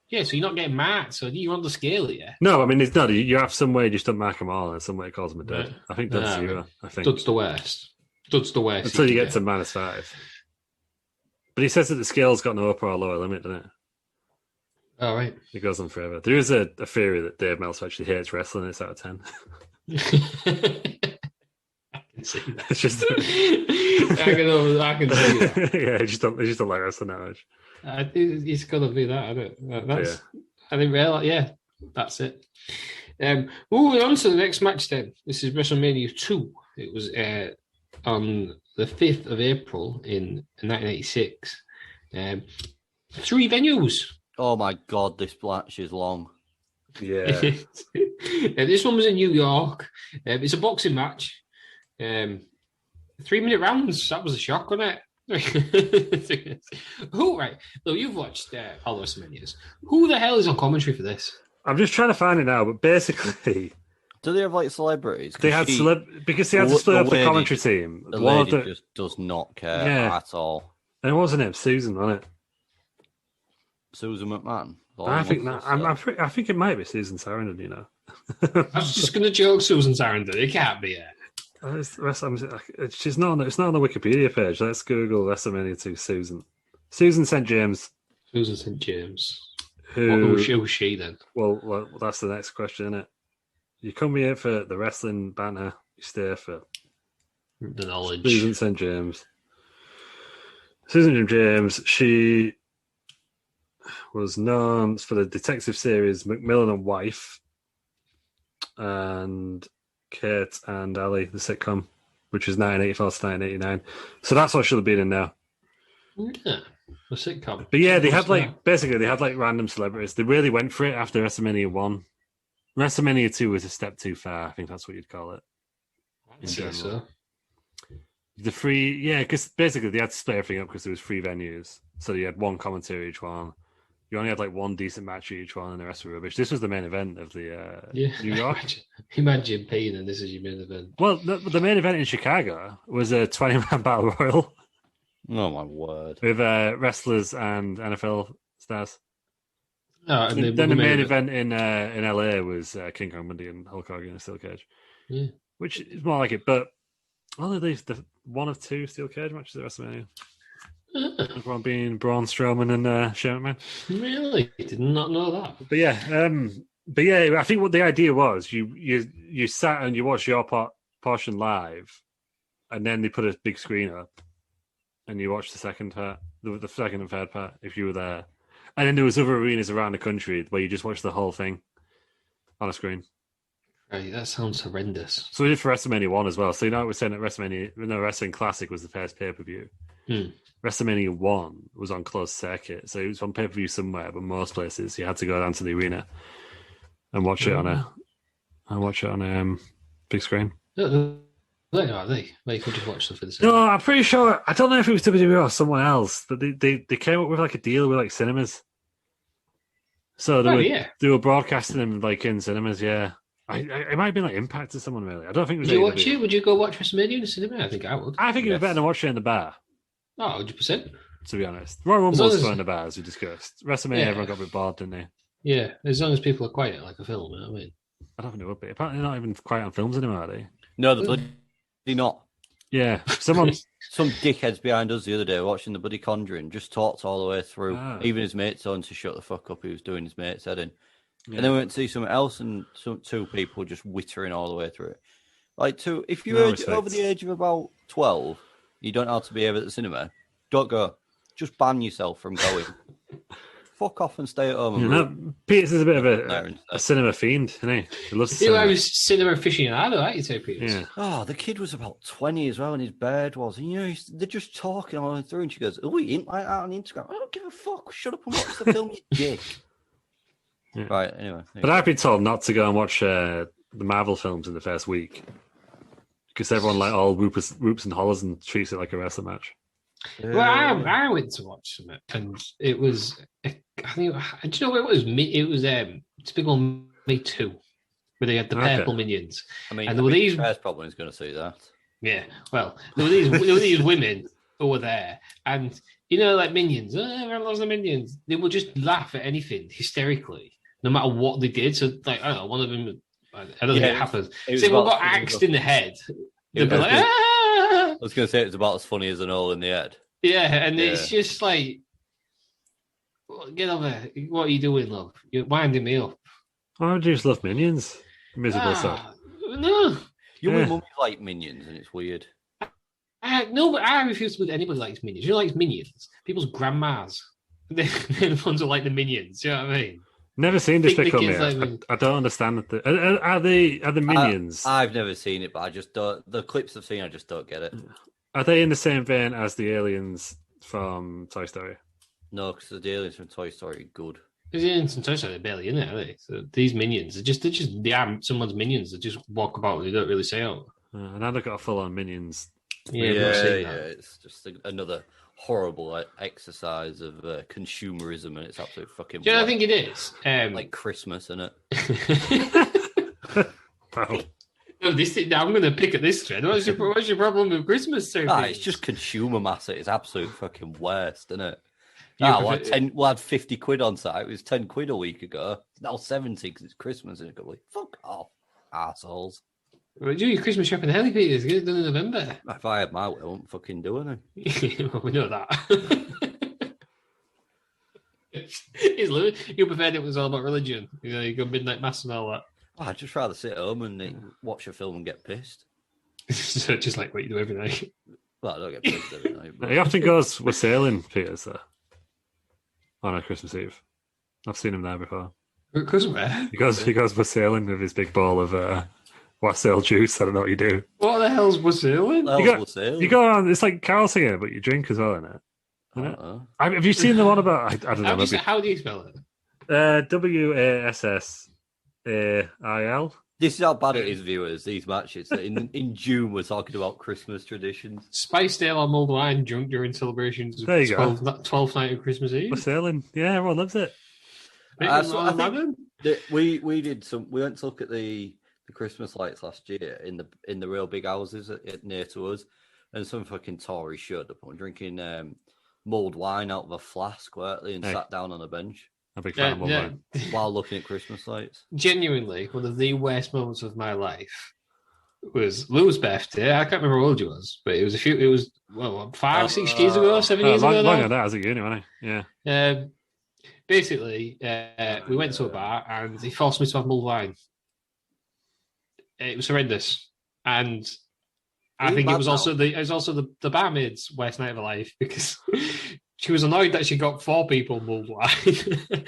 Yeah, so you're not getting marked, so you're on the scale here. No, I mean, it's not. You have some way you just don't mark them all, and some way it calls them a dud. Right. I think that's 0. I think dud's the worst. Dud's the worst. Until you get to -5. But he says that the scale's got no upper or lower limit, doesn't it? All right. It goes on forever. There is a theory that Dave Meltzer actually hates wrestling. It's out of 10. I can see that. It's just I can see that. Yeah, he just don't like wrestling that much. It's got to be that, isn't it? That's. I didn't realize. Yeah, that's it. Moving on to the next match. Then this is WrestleMania 2. It was on the 5th of April in 1986. 3 venues. Oh my God, this match is long. Yeah. This one was in New York. It's a boxing match. 3-minute rounds. That was a shock, wasn't it? Who, right? So you've watched all the WrestleManias. Who the hell is on commentary for this? I'm just trying to find it now, but basically... Do they have like celebrities? They had because they had to split up the commentary team. The lady just does not care at all. And it wasn't it Susan, wasn't it? Susan McMahon. I think that I think it might be Susan Sarandon. You know, I was just going to joke Susan Sarandon. It can't be her. She's not. It's not on the Wikipedia page. Let's Google WrestleMania 2 Susan. Susan St. James. Susan St. James. Who was she then? Well, that's the next question, isn't it? You come here for the wrestling banter. You stay for the knowledge. Susan St. James. Susan St. James. She was known for the detective series Macmillan and Wife, and Kate and Ali, the sitcom, which is 1984 to 1989. So that's what she'll have been in now. Yeah, the sitcom. But yeah, they had random celebrities. They really went for it after WrestleMania 1. WrestleMania 2 was a step too far. I think that's what you'd call it. I'd say so. Because basically they had to split everything up because there was 3 venues. So you had one commentator each one. You only had like one decent match each one, and the rest were rubbish. This was the main event of the New York. Imagine being, and this is your main event. Well, the main event in Chicago was a 20-man battle royal. Oh my word! With wrestlers and NFL stars. Oh, and then the main event in LA was King Kong Bundy and Hulk Hogan in a steel cage. Yeah, which is more like it, but only the one of 2 steel cage matches at WrestleMania. One being Braun Strowman and Shane McMahon. Really? Did not know that. But yeah, I think what the idea was, you sat and you watched your portion live, and then they put a big screen up, and you watched the second part, the second and third part, if you were there. And then there was other arenas around the country where you just watched the whole thing on a screen. Right, that sounds horrendous. So we did for WrestleMania 1 as well. So we're saying that Wrestling Classic was the first pay-per-view. WrestleMania 1 was on closed circuit, so it was on pay-per-view somewhere, but most places you had to go down to the arena and watch it on a big screen. No, are they? Where you could just watch stuff for the cinema. No, I'm pretty sure. I don't know if it was WWE or someone else, but they came up with like a deal with like cinemas. So they were broadcasting them like in cinemas. Yeah, it might have been like Impact or someone really. I don't think. Would you watch it? Would you go watch WrestleMania in the cinema? I think I would. I think it was better than watching it in the bar. Oh, 100%. To be honest. Royal Rumble was fun in the bar, as we discussed. WrestleMania, everyone got a bit bored, didn't they? Yeah, as long as people are quiet like a film, you know what I mean? I don't think they would be. Apparently they're not even quiet on films anymore, are they? No, they're not. Yeah. Some dickheads behind us the other day watching the bloody Conjuring just talked all the way through. Even his mate told him to shut the fuck up. He was doing his mate's head in. Yeah. And then we went to see something else and 2 people just wittering all the way through it. Like, if you're over the age of about 12, you don't know how to behave at the cinema, don't go. Just ban yourself from going. Fuck off and stay at home. Peters is a bit of a cinema fiend, isn't he? He loves cinema. I was cinema aficionado, aren't you, too, Peters? Yeah. Oh, the kid was about 20 as well, and his bird was. And, they're just talking all the way through, and she goes, "Oh, you ain't like that on Instagram." I don't give a fuck. Shut up and watch the film, you dick. Yeah. Right, anyway. But I've been told not to go and watch the Marvel films in the first week because everyone like all whoops and hollers and treats it like a wrestling match. Well, I went to watch them, and it was. I think. Do you know what it was? It was it's a big one. Me Too, where they had the purple minions. I mean, and there were these. First problem is going to see that. Yeah. Well, there were these women who were there, and like minions. Everyone loves the minions. They would just laugh at anything hysterically, no matter what they did. So, like, I don't know, one of them. I don't think it happens. So if one got axed in the head, they'd be like, I was going to say it's about as funny as an hole in the head. Yeah, and it's just like, get over. What are you doing, love? You're winding me up. I just love minions. Miserable stuff. No. You and mummy like minions, and it's weird. No, but I refuse to believe anybody likes minions. You know, likes minions? People's grandmas. They're the ones who like the minions. You know what I mean? Never seen Despicable Me. I don't understand it. Are the minions? I've never seen it, but I just don't. The clips I've seen, I just don't get it. Are they in the same vein as the aliens from Toy Story? No, because the aliens from Toy Story are good. Because the aliens from Toy Story are barely in it, are they? So these minions, they are someone's minions that just walk about and they don't really say out. And now they've got full-on minions. Yeah. It's just another horrible exercise of consumerism, and it's absolute fucking. Do you know what I think it is? Like Christmas, isn't it? Wow. No, I'm going to pick at this thread. What's your problem with Christmas turkeys? It's just consumer mass. It's absolute fucking worst, isn't it? You We had 50 quid on site. It was 10 quid a week ago. It's now 70 because it's Christmas in a couple of weeks. Fuck off, assholes. Well, do your Christmas shopping early, Peters. Get it done in November. If I had my way, I wouldn't fucking do anything. Well, we know that. You preferred it was all about religion. You go midnight mass and all that. I'd just rather sit at home and watch a film and get pissed. So just like what you do every night. Well, I don't get pissed every night. But... He often goes with sailing, Peters, though, on a Christmas Eve. I've seen him there before. Because where? He goes with sailing with his big ball of wassail juice. I don't know what you do. What the hell's wasailing? You go on. It's like carol singing, but you drink as well, isn't it? Have you seen the one about? I don't know. How do you spell it? WASSAIL. This is how bad it is, viewers. These matches. In June, we're talking about Christmas traditions. Spiced ale or mulled wine drunk during celebrations. There you go. 12th night of Christmas Eve. Wasailing. Yeah, everyone loves it. So I think we did some. We went to look at the Christmas lights last year in the real big houses near to us, and some fucking Tory showed up and drinking mulled wine out of a flask, and sat down on a bench. A big fan of mulled wine while looking at Christmas lights. Genuinely, one of the worst moments of my life was Lou's birthday. I can't remember how old he was, but it was 6 years ago, 7 years ago. Longer than that, as a uni, wasn't he? Yeah. Basically, we went to a bar and he forced me to have mulled wine. It was horrendous, and I think it was also the barmaid's worst night of her life because she was annoyed that she got 4 people mulled wine.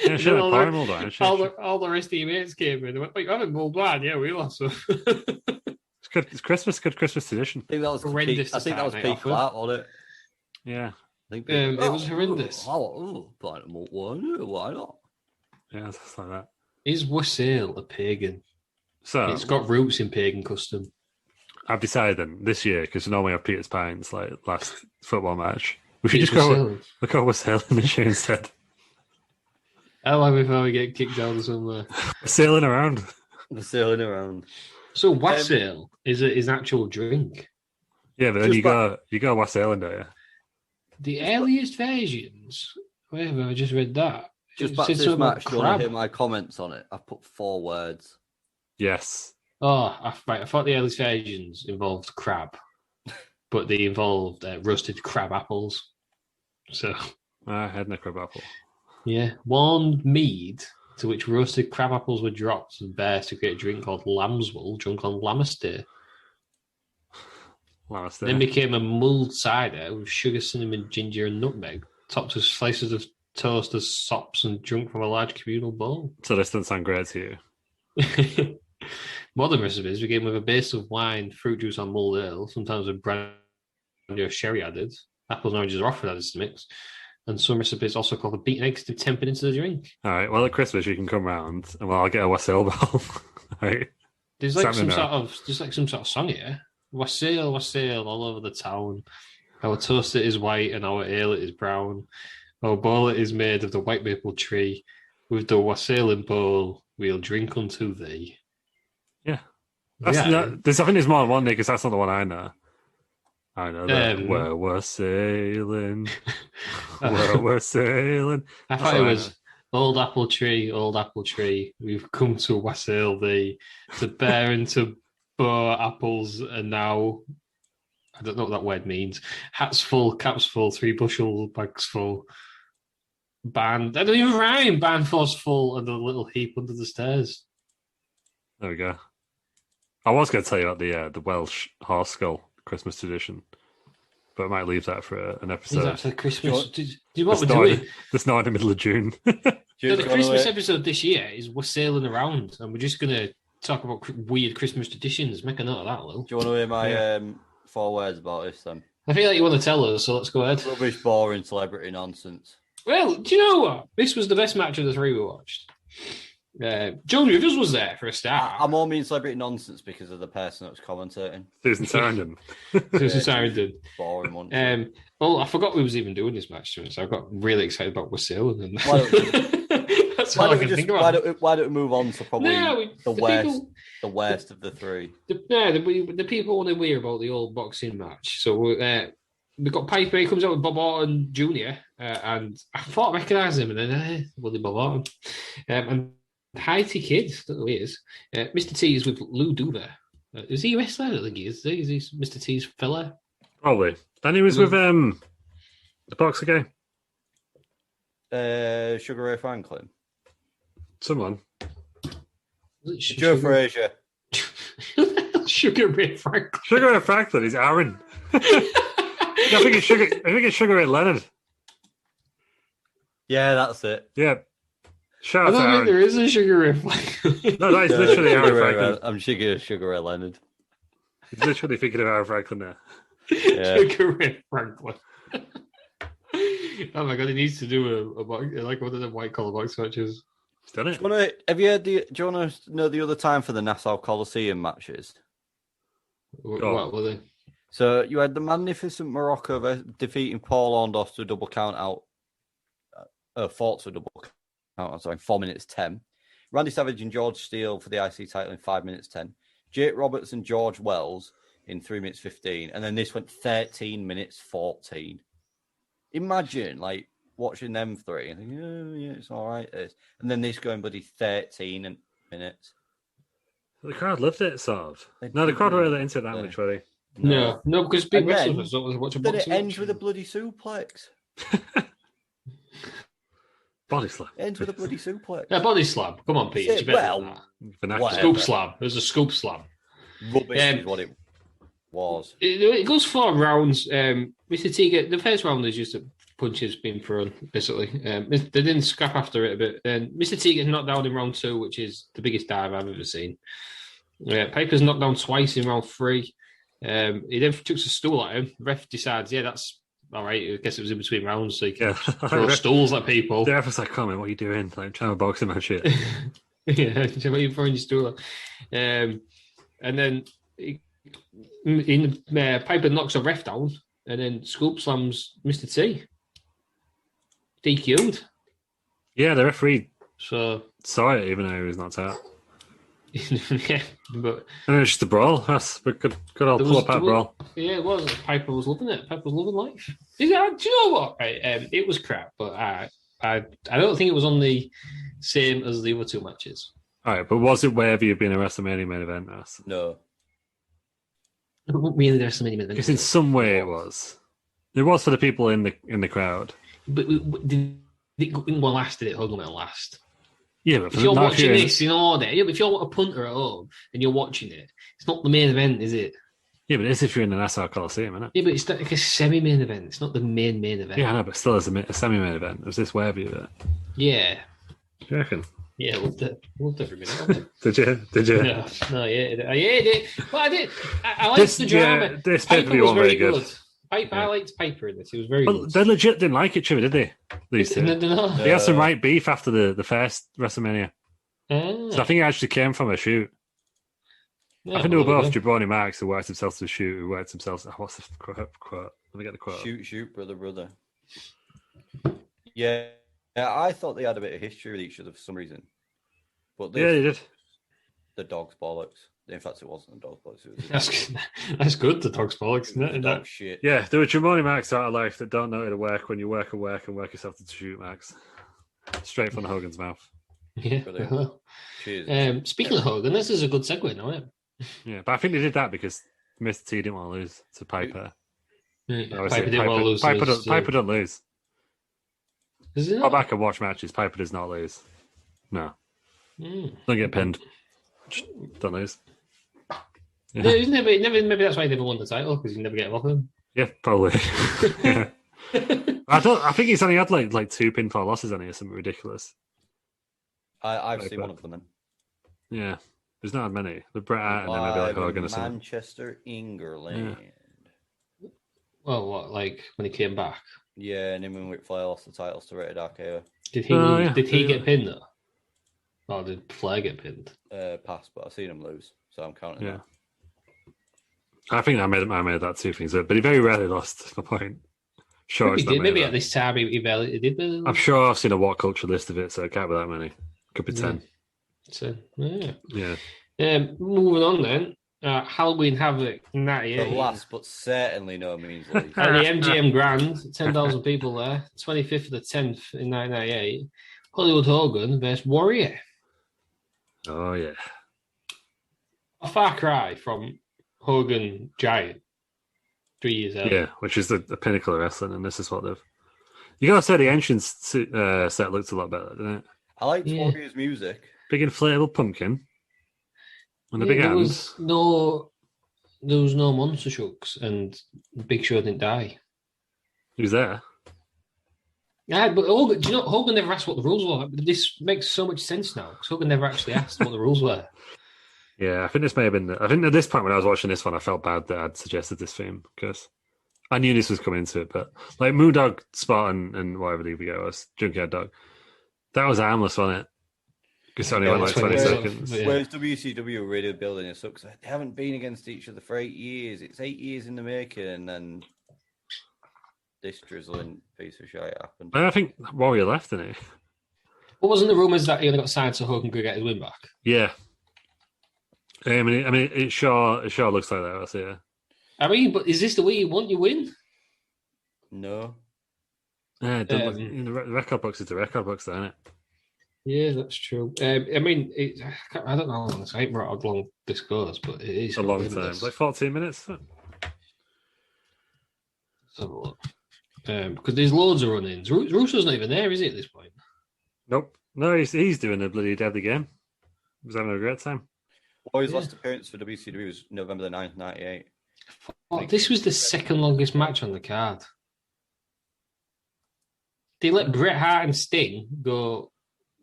Yeah, she had mulled wine. All the rest of your mates came in and went, "Wait, you're having mulled wine? Yeah, we also." It's good. It's Christmas. Good Christmas tradition. I think that was horrendous. I think that was peak flat, wasn't it? Yeah. It was horrendous. Pint of malt wine. Why not? Yeah, stuff like that. Is wassail a pagan? So it's got roots in pagan custom. I've decided then this year, because normally I have Peter's Pints like last football match. We should just go wassailing this year instead. How long before we get kicked out of somewhere? Sailing around. Sailing around. So wassail is an actual drink. Yeah, but then you go wassailing, don't you? The earliest versions. Where have I just read that? Just back to this match. Do you want to hear my comments on it? I've put 4 words. Yes. Oh, right. I thought the earliest versions involved crab, but they involved roasted crab apples. So I had no crab apple. Yeah, warmed mead to which roasted crab apples were dropped and bears to create a drink called lamb's wool, drunk on Lammas Day. Then became a mulled cider with sugar, cinnamon, ginger, and nutmeg, topped with slices of toast as sops and drunk from a large communal bowl. So this doesn't sound great to you. Modern recipes begin with a base of wine, fruit juice, or mulled ale, sometimes with brandy or sherry added. Apples and oranges are often added to the mix. And some recipes also call the beaten eggs to be tempered into the drink. All right. Well, at Christmas you can come round and I'll get a wassail bowl. Right. There's like some sort of song here. Wassail, wassail, all over the town. Our toast it is white and our ale it is brown. Our bowl it is made of the white maple tree. With the wassailing bowl, we'll drink unto thee. Yeah. I think there's more than one, because that's not the one I know. I know that where we're sailing. Where we're sailing. I thought it was old apple tree, we've come to wassail thee, to bear and to bow apples, and now I don't know what that word means. Hats full, caps full, 3 bushel bags full. Band, I don't even rhyme. Band force full, and a little heap under the stairs. There we go. I was going to tell you about the Welsh horse skull Christmas tradition, but I might leave that for an episode. Is that for Christmas? Do you know what we're doing? That's not in the middle of June. So the Christmas episode this year is we're sailing around, and we're just going to talk about weird Christmas traditions. Make a note of that, Lou. Do you want to hear my 4 words about this then? I feel like you want to tell us, so let's go ahead. Rubbish, boring, celebrity nonsense. Well, do you know what? This was the best match of the 3 we watched. Joan Rivers was there for a start. I'm all mean celebrity nonsense because of the person that was commentating. Susan Sarandon. Susan Sarandon. Boring one. Well, I forgot we was even doing this match, so I got really excited about Wassail. And well, That's all I can think about. Why don't we move on to probably the worst of the three? The people want to hear about the old boxing match. So we've got Piper. He comes out with Bob Orton Jr. And I thought I recognised him, and then Bob Orton. And Haiti Kid, don't know who he is. Mr. T is with Lou Duva. Is he a wrestler? I don't think he is. Is he Mr. T's fella? Probably. Then he was with the boxer guy. Sugar Ray Franklin. Someone. Joe Frazier. Sugar Ray Franklin. Sugar Ray Franklin is Aaron. I think it's Sugar Ray Leonard. Yeah, that's it. Yeah. Shout I out to don't think Aaron. there is a Sugar Ray Franklin. No, that is literally Aaron Franklin. I'm Sugar Ray Leonard. He's literally thinking of Aaron Franklin there. Yeah. Sugar Ray Franklin. Oh my god, he needs to do a like one of the white collar box matches. He's done it. Do you want to know the other time for the Nassau Coliseum matches? What were they? So you had the Magnificent Morocco defeating Paul Orndorff to a double count out. Fought to a double count out, sorry, 4 minutes 10. Randy Savage and George Steele for the IC title in 5 minutes 10. Jake Roberts and George Wells in 3 minutes 15. And then this went 13 minutes 14. Imagine, like, watching them three and thinking, oh, yeah, it's all right. And then this going, buddy, 13 minutes. The crowd loved it, sort of. No, the crowd were really into it that much, were they? No, because big And wrestlers don't watch a then boxing it ends match. with a bloody suplex. Body slam. Ends with a bloody suplex. Yeah, body slam. Come on, Peter. Say, You better well, than that. Vernacular. whatever. Scoop slam. It was a scoop slam. Rubbish is what it was. It goes 4 rounds. Mr. T, the first round is just a punches being thrown, basically. They didn't scrap after it a bit. Mr. T gets knocked down in round 2, which is the biggest dive I've ever seen. Piper's knocked down twice in round 3. He then chucks a stool at him. The ref decides, yeah, that's all right. I guess it was in between rounds, so you can throw stools at people. The ref was like, come on, what are you doing? Like, I'm trying to box him and shit. Yeah, what are you throwing your stool at? And then Piper knocks a ref down and then scoop slams Mr. T. DQ'd. Yeah, the referee So saw it even though he was knocked out. yeah, but And it was just a brawl. That's a good old pull-up brawl. yeah, it was. Piper was loving it. Piper was loving life. Do you know what? Right, it was crap, but I don't think it was on the same as the other 2 matches. All right, but was it wherever you've been a WrestleMania main event? Ross? No. Really, there's so many minutes. Because in some way it was. It was for the people in the crowd. But did it go last? Did it hold on last? Yeah, but If you're watching this in order, if you're a punter at home and you're watching it, it's not the main event, is it? Yeah, but it's if you're in the Nassau Coliseum, isn't it? Yeah, but it's like a semi-main event. It's not the main event. Yeah, I know, but still as a semi-main event. Was this wherever you were? Yeah. Do you reckon? Yeah, loved every minute. Did you? No, yeah, I hated it. But I did. I liked the drama. Yeah, this Piper pay-per-view was wasn't very very good. good. I liked Piper in this. He was very Well, good. they legit didn't like each other, did they? These two. No. They had some right beef after the first WrestleMania. Ah. So I think it actually came from a shoot. Yeah, I think they were well, both Jabroni Marks who worked themselves to a shoot, who worked themselves. What's the quote? Let me get the quote. Shoot, brother. Yeah, I thought they had a bit of history with each other for some reason. But Yeah, they did. the dog's bollocks. In fact, it wasn't the dog's bollocks. It was That's good, the dog's bollocks, isn't it? the dog shit. Yeah, there were Jabroni Marks out of life that don't know how to work when you work and work and work yourself to shoot, Max. Straight from Hogan's mouth. Yeah. Brilliant. Cheers. Speaking of Hogan, this is a good segue now, isn't Yeah, but I think they did that because Mr. T didn't want to lose to Piper. it? Obviously, Piper didn't want to lose. Piper don't lose. Is it Go not? back and watch matches. Piper does not lose. No, Mm. don't get pinned. Just don't lose. Yeah, Yeah, he's maybe that's why he never won the title, because you never get him off him. yeah probably. Yeah. I think he's only had like 2 pinfall losses on here, something ridiculous. I've Like seen that. one of them then. Yeah, there's not many. The Bret Hart and then maybe like Hogan or something. Manchester, England. Well, what, like when he came back? Yeah, and him and Ric Flair lost the titles to Rated RKO. Did he Oh, yeah. Did he get pinned though? Or did Flair get pinned? Pass, but I've seen him lose, so I'm counting Yeah, that. I think I made that 2 things up, but he very rarely lost. The point. Sure, Maybe it's he not did. Maybe many, at this time he did. I'm sure I've seen a what culture list of it, so it can't be that many. Could be 10. So, yeah. Yeah. Moving on then. Halloween Havoc The 98. last, but certainly no means least. At the MGM Grand, 10,000 people there. 25th of the 10th in 1998. Hollywood Hogan versus Warrior. Oh, yeah. A far cry from Hogan Giant 3 years earlier. Yeah, which is the pinnacle of wrestling, and this is what they've. You gotta say the entrance set looked a lot better, didn't it? I liked Warrior's music. Big inflatable pumpkin. And the big there hands. There was no Monster Trucks, and Big Show didn't die. He was there. Yeah, but Hogan, do you know, Hogan never asked what the rules were. This makes so much sense now, because Hogan never actually asked what the rules were. Yeah, I think this may have been. I think at this point when I was watching this one, I felt bad that I'd suggested this theme because I knew this was coming into it. But like Moondog Spot and whatever the guy was, Junkyard Dog, that was harmless, wasn't it? Because it only went like 20 seconds. Yeah. Whereas WCW really building this up, because they haven't been against each other for 8 years. It's 8 years in the making, and then this drizzling piece of shit happened. And I think Warrior left, didn't he? What wasn't the rumours that he only got signed so Hogan could get his win back? Yeah. I mean, it sure looks like that. Yeah. I mean, but is this the way you want your win? No. Yeah, the record books is the record books, isn't it? Yeah, that's true. I mean, I don't know how long I remember how long this goes, but it is a long time. Like 14 minutes. Let's have a look. Because there's loads of run-ins. Russo's not even there, is he, at this point? Nope. No, he's doing a bloody deadly game. He was having a great time. His last appearance for WCW was November the 9th, 98. Oh, this was the second longest match on the card. They let Bret Hart and Sting go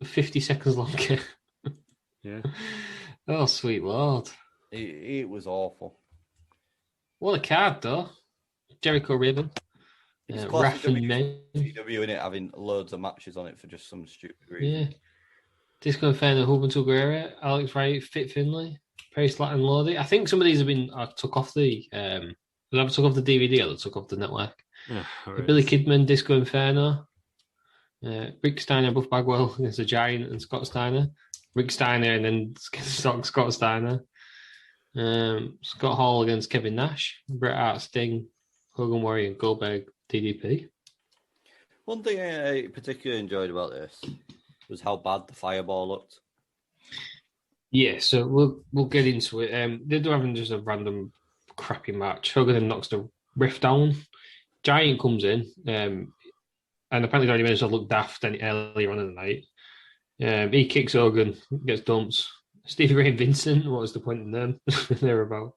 50 seconds longer. Yeah. Oh, sweet Lord. It was awful. What a card, though. Jericho Ribbon. It's Raff and May. WCW in it, having loads of matches on it for just some stupid reason. Yeah. Disco Inferno, Juventud Guerrera, Alex Wright, Fit Finlay, Perry Slatt and Lodi. I think some of these have been took off the took off the DVD or they took off the network. Yeah, right. Billy Kidman, Disco Inferno, Rick Steiner, Buff Bagwell against the Giant and Scott Steiner. Rick Steiner and then Scott Steiner. Scott Hall against Kevin Nash, Bret Hart, Sting, Hogan Warrior, Goldberg, DDP. One thing I particularly enjoyed about this was how bad the fireball looked. Yeah, so we'll get into it. They're having just a random crappy match. Hogan then knocks the ref down. Giant comes in, and apparently Johnny managed to look daft earlier on in the night. He kicks Hogan, gets dumped. Stevie Ray and Vincent, what was the point in them? They're about.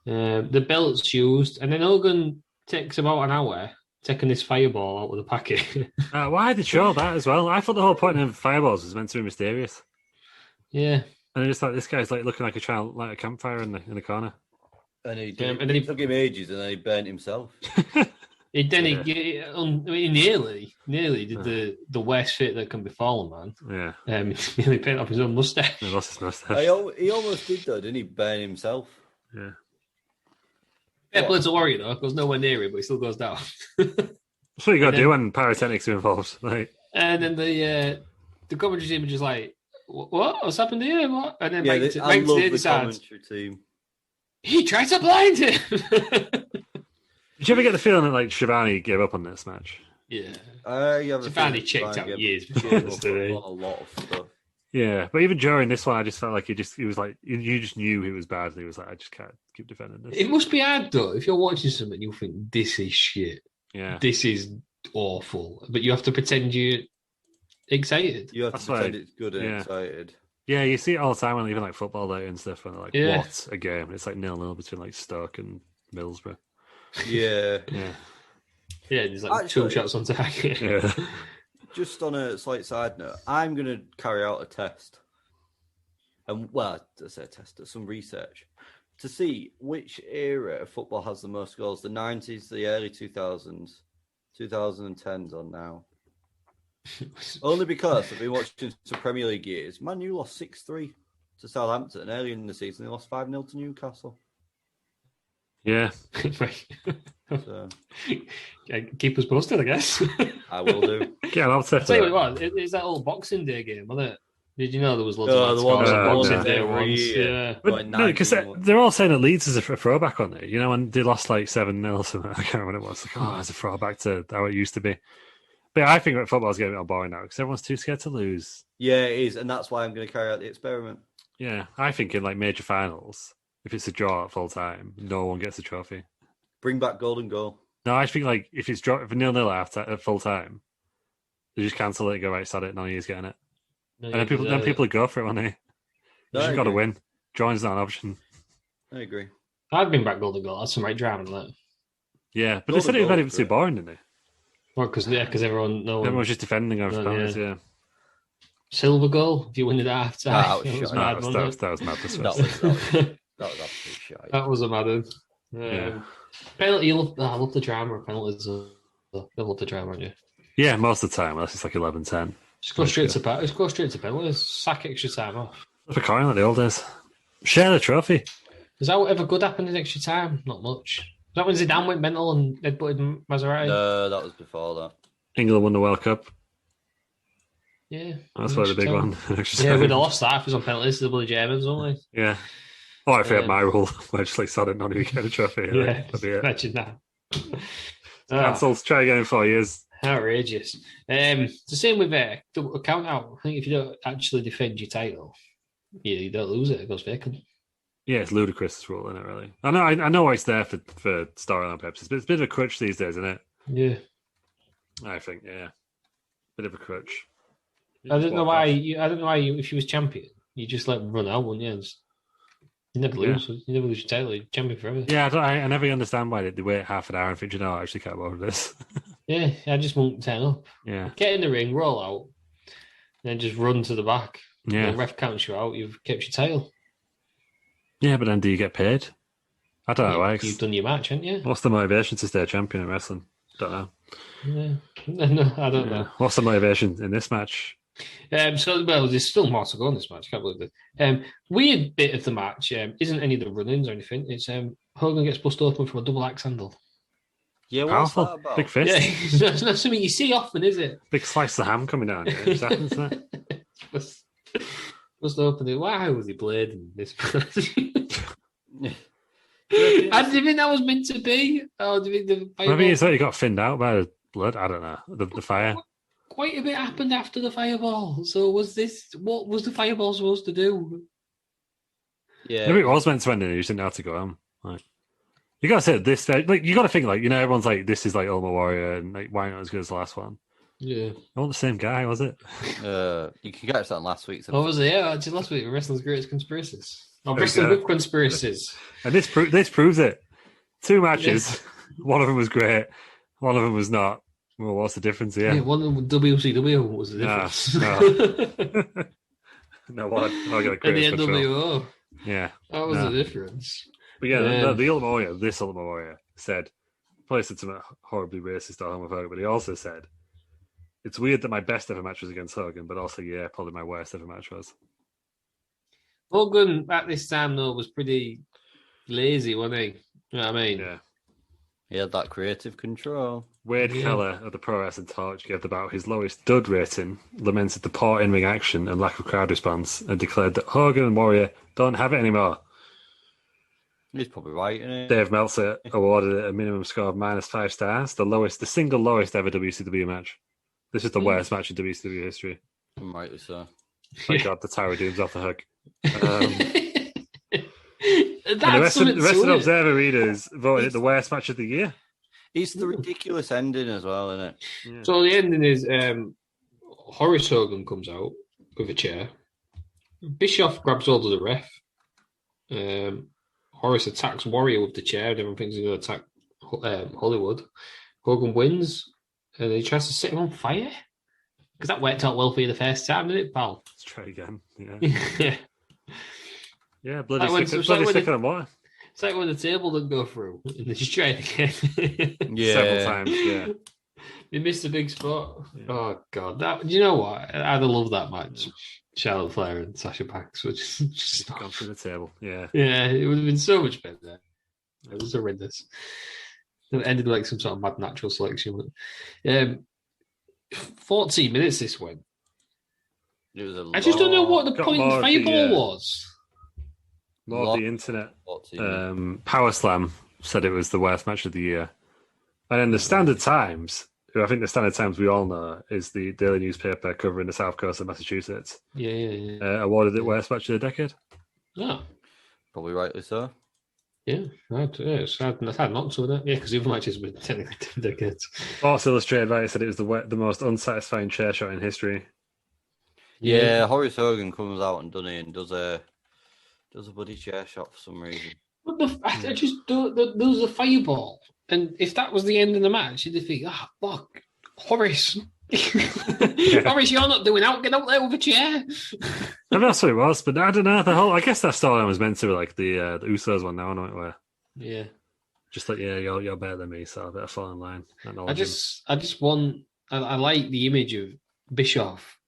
The belt's used, and then Hogan takes about an hour taking this fireball out of the packet. Why did they show that as well? I thought the whole point of fireballs was meant to be mysterious. Yeah. And I just thought this guy's like looking like a child, like a campfire in the corner. And he took him ages, and then he burnt himself. He nearly did the worst fit that can befall a man. Yeah. He nearly painted off his own mustache. He lost his mustache. He almost did though, didn't he? Burn himself. Yeah. Yeah, Blood's a Warrior though. Goes nowhere near it, but he still goes down. That's what you got to do when pyrotechnics are involved. Like. And then the commentary team are just like, "What? What's happened here? What?" And then Mike I love the decides, commentary team. he tried to blind him. Did you ever get the feeling that like Shivani gave up on this match? Yeah. Shivani checked out years before this, didn't he? A lot of stuff. Yeah, but even during this one, I just felt like he was like you just knew he was bad. He was like, I just can't keep defending this. It must be hard though if you're watching something, you think this is shit. Yeah, this is awful, but you have to pretend you're excited. You have to pretend it's good and excited. Yeah, you see it all the time when even like football day and stuff. When they're like, what a game! It's like 0-0 between like Stoke and Middlesbrough. Yeah, yeah. There's like two shots on target. Yeah. Just on a slight side note, I'm going to carry out a test. And, I say a test, some research to see which era of football has the most goals, the 90s, the early 2000s, 2010s, or now. Only because I've been watching some Premier League years. Man U lost 6-3 to Southampton. Earlier in the season, they lost 5-0 to Newcastle. Yeah. So Keep us posted, I guess. I will do. Yeah, I'll take Tell you that. what it was. It's that old Boxing Day game, wasn't it? Did you know there was loads Oh, of the scores one on that Boxing won Day every once? year. Yeah. But Like no, because 19 they're all saying that Leeds is a throwback on it. You know, when they lost like 7-0 or something. I can't remember what it was. Like, oh, it's a throwback to how it used to be. But yeah, I think that football's getting a bit boring now because everyone's too scared to lose. Yeah, it is, and that's why I'm going to carry out the experiment. Yeah, I think in like major finals, if it's a draw at full time, no one gets a trophy. Bring back golden goal. No, I think like if it's 0-0 at full time, they just cancel it and go right, sod it. No, he's getting it, No, and then people would go for it, won't they? You I just got to agree. win. Drawing's not an option. I agree. I've been back golden goal. That's some right drama, isn't it? Yeah, but Golden they said it goal was was too great. boring, didn't they? Well, because everyone, no one, Everyone was just defending over Oh, penalties. yeah. Yeah, silver goal. If you win it at half time, That was that was shite. mad, that wasn't it? was madness. That was absolute shite. That was a mad one. Yeah. Penalty. I love the drama of penalties. You love the drama, aren't you? Yeah, most of the time, unless it's like 11-10. Just go straight to penalties. Sack extra time off. For Corin like the old days. Share the trophy. Is that ever good happened in extra time? Not much. Is that when Zidane went mental and headbutted Maserati? No, that was before that. England won the World Cup. Yeah. That's probably the big one. Yeah, we'd have lost that if it was on penalties to the bloody Germans, wouldn't we? Yeah. Oh, if we had my rule, where I just like sod it, not even get a trophy. Yeah, That'd be it. imagine that. Cancelled. Try again in 4 years. Outrageous. It's the same with a count out. I think if you don't actually defend your title, you don't lose it. It goes vacant. Yeah, it's ludicrous this rule, isn't it, really? I know why it's there for storyline purposes, but it's a bit of a crutch these days, isn't it? Yeah. I think, yeah. Bit of a crutch. I don't know why. If you was champion, you just let run out, wouldn't you? You never lose. You never lose your title. You're champion forever. Yeah, I never understand why they wait half an hour and think, you know, I actually can't bother this. Yeah, I just won't turn up. Yeah. Get in the ring, roll out, then just run to the back. Yeah. The ref counts you out. You've kept your title. Yeah, but then do you get paid? I don't know. Alex. You've done your match, haven't you? What's the motivation to stay champion in wrestling? Don't know. Yeah. No, I don't know. What's the motivation in this match? There's still more to go in this match. I can't believe it. Weird bit of the match isn't any of the run-ins or anything. It's Hogan gets bust open from a double axe handle. Yeah, what's Powerful. that about? Big fist. Yeah, it's not something you see often, is it? Big slice of ham coming down. Yeah, it just happens, isn't it? Bust open. Why was he blading this match? And do you think that was meant to be? Oh, do you think the Maybe it's like he got thinned out by the blood. I don't know. The fire. Quite a bit happened after the fireball. So what was the fireball supposed to do? Yeah. Maybe it was meant to end and he just didn't know how to go home. Like, you gotta say at this stage, like you gotta think like, you know, everyone's like, this is like Ultimate Warrior and like why not as good as the last one? Yeah. I want the same guy, was it? You can catch that in last week's What episode. was it? Yeah, actually last week, Wrestling's Greatest Conspiracies. Oh, There you Wrestling go. with Conspiracies. And this proves it. 2 matches. One of them was great. One of them was not. Well, what's the difference here? Yeah, one of them WCW was the difference. No. No, what? I got a And great the control. NWO. Yeah. That was No. the difference. But yeah, Yeah. the Ultimate Warrior, this Ultimate Warrior, said, probably said something horribly racist or homophobic, but he also said, it's weird that my best ever match was against Hogan, but also, yeah, probably my worst ever match was. Hogan at this time though was pretty lazy, wasn't he? You know what I mean? Yeah. He had that creative control. Wade Yeah. Keller of the Pro Wrestling Torch gave about his lowest dud rating, lamented the poor in-ring action and lack of crowd response, and declared that Hogan and Warrior don't have it anymore. He's probably right, isn't he? Dave Meltzer awarded it a minimum score of -5 stars, the single lowest ever WCW match. This is the worst match in WCW history. Rightly so. Thank God the Tower of Doom's off the hook. And That's the rest something of to it. Observer readers voted it the worst match of the year. It's the ridiculous ending as well, isn't it? Yeah. So the ending is Horace Hogan comes out with a chair. Bischoff grabs hold of the ref. Horace attacks Warrior with the chair. And everyone thinks he's going to attack Hollywood. Hogan wins, and he tries to set him on fire. Because that worked out well for you the first time, didn't it, pal? Let's try again. Yeah, Yeah. yeah, bloody Like when- stick, it's like bloody when stick it- on water. It's like when the table didn't go through, and they just tried again. Several times. Yeah, They missed a big spot. Yeah. Oh, God. Do you know what? I'd have loved that match. Charlotte Flair and Sasha Banks, which just gone through the table. Yeah, yeah, it would have been so much better. It was horrendous. It ended like some sort of mad natural selection. 14 minutes this went. It was I just don't know what the Got point of more the of the, fireball was. More of the internet. 14 minutes. Power Slam said it was the worst match of the year. And then the Standard Times, who I think the Standard Times we all know is the daily newspaper covering the south coast of Massachusetts, Yeah. awarded it worst match of the decade. Oh, Probably rightly so. yeah. It's hard not to, isn't it? Yeah, because the other matches were technically 10 decades. Sports Illustrated writer said it was the most unsatisfying chair shot in history. Yeah, Horace Hogan comes out and does a bloody chair shot for some reason. But I just don't. There was a fireball, and if that was the end of the match, you'd think, fuck, Horace. Horace, you're not doing out. Get out there with a chair. I mean, that's what it was, but I don't know. I guess that storyline was meant to be like the Usos one now, I know it where. Yeah. Just like, you're better than me, so I better fall in line. I just want. I like the image of Bischoff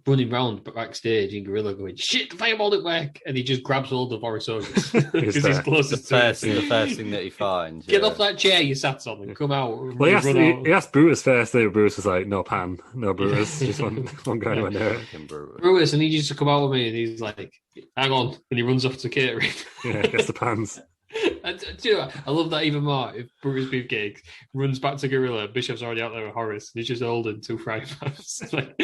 running around backstage in Gorilla going, shit, the fireball didn't work. And he just grabs hold of Horace Hogan because he's closest to him. The first thing that he finds. Get off that chair you sat on and come out. Well, he asked Brutus first. Brutus was like, no pan, no Brutus. Just one guy went there. Brutus, and he used to come out with me and he's like, hang on. And he runs off to catering. Yeah, gets the pans. And, do you know what? I love that even more. If Brutus Beefcake runs back to Gorilla, Bishop's already out there with Horace, and he's just holding 2 frying pans, like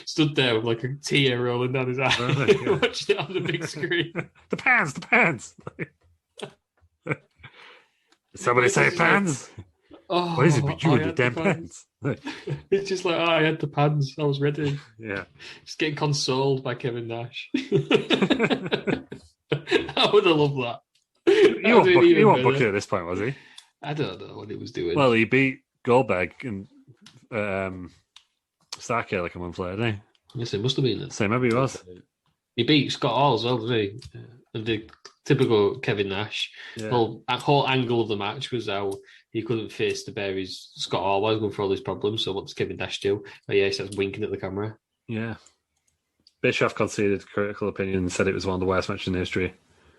stood there with like a tear rolling down his eye, watching it on the big screen. The pans. Did somebody say pans? Oh, what is it? You and your damn pans. It's just like, I had the pans. I was ready. Yeah. Just getting consoled by Kevin Nash. I would have loved that. He wasn't booking at this point, was he? I don't know what he was doing. Well, he beat Goldberg and Starcade like a month later, didn't he? Yes, it must have been then. So maybe he was. He beat Scott Hall as well, didn't he? And the typical Kevin Nash. Yeah. That whole angle of the match was how he couldn't face to bear his Scott Hall was going for all his problems. So what does Kevin Nash do? Oh yeah, he starts winking at the camera. Yeah. Bischoff conceded critical opinion and said it was one of the worst matches in history.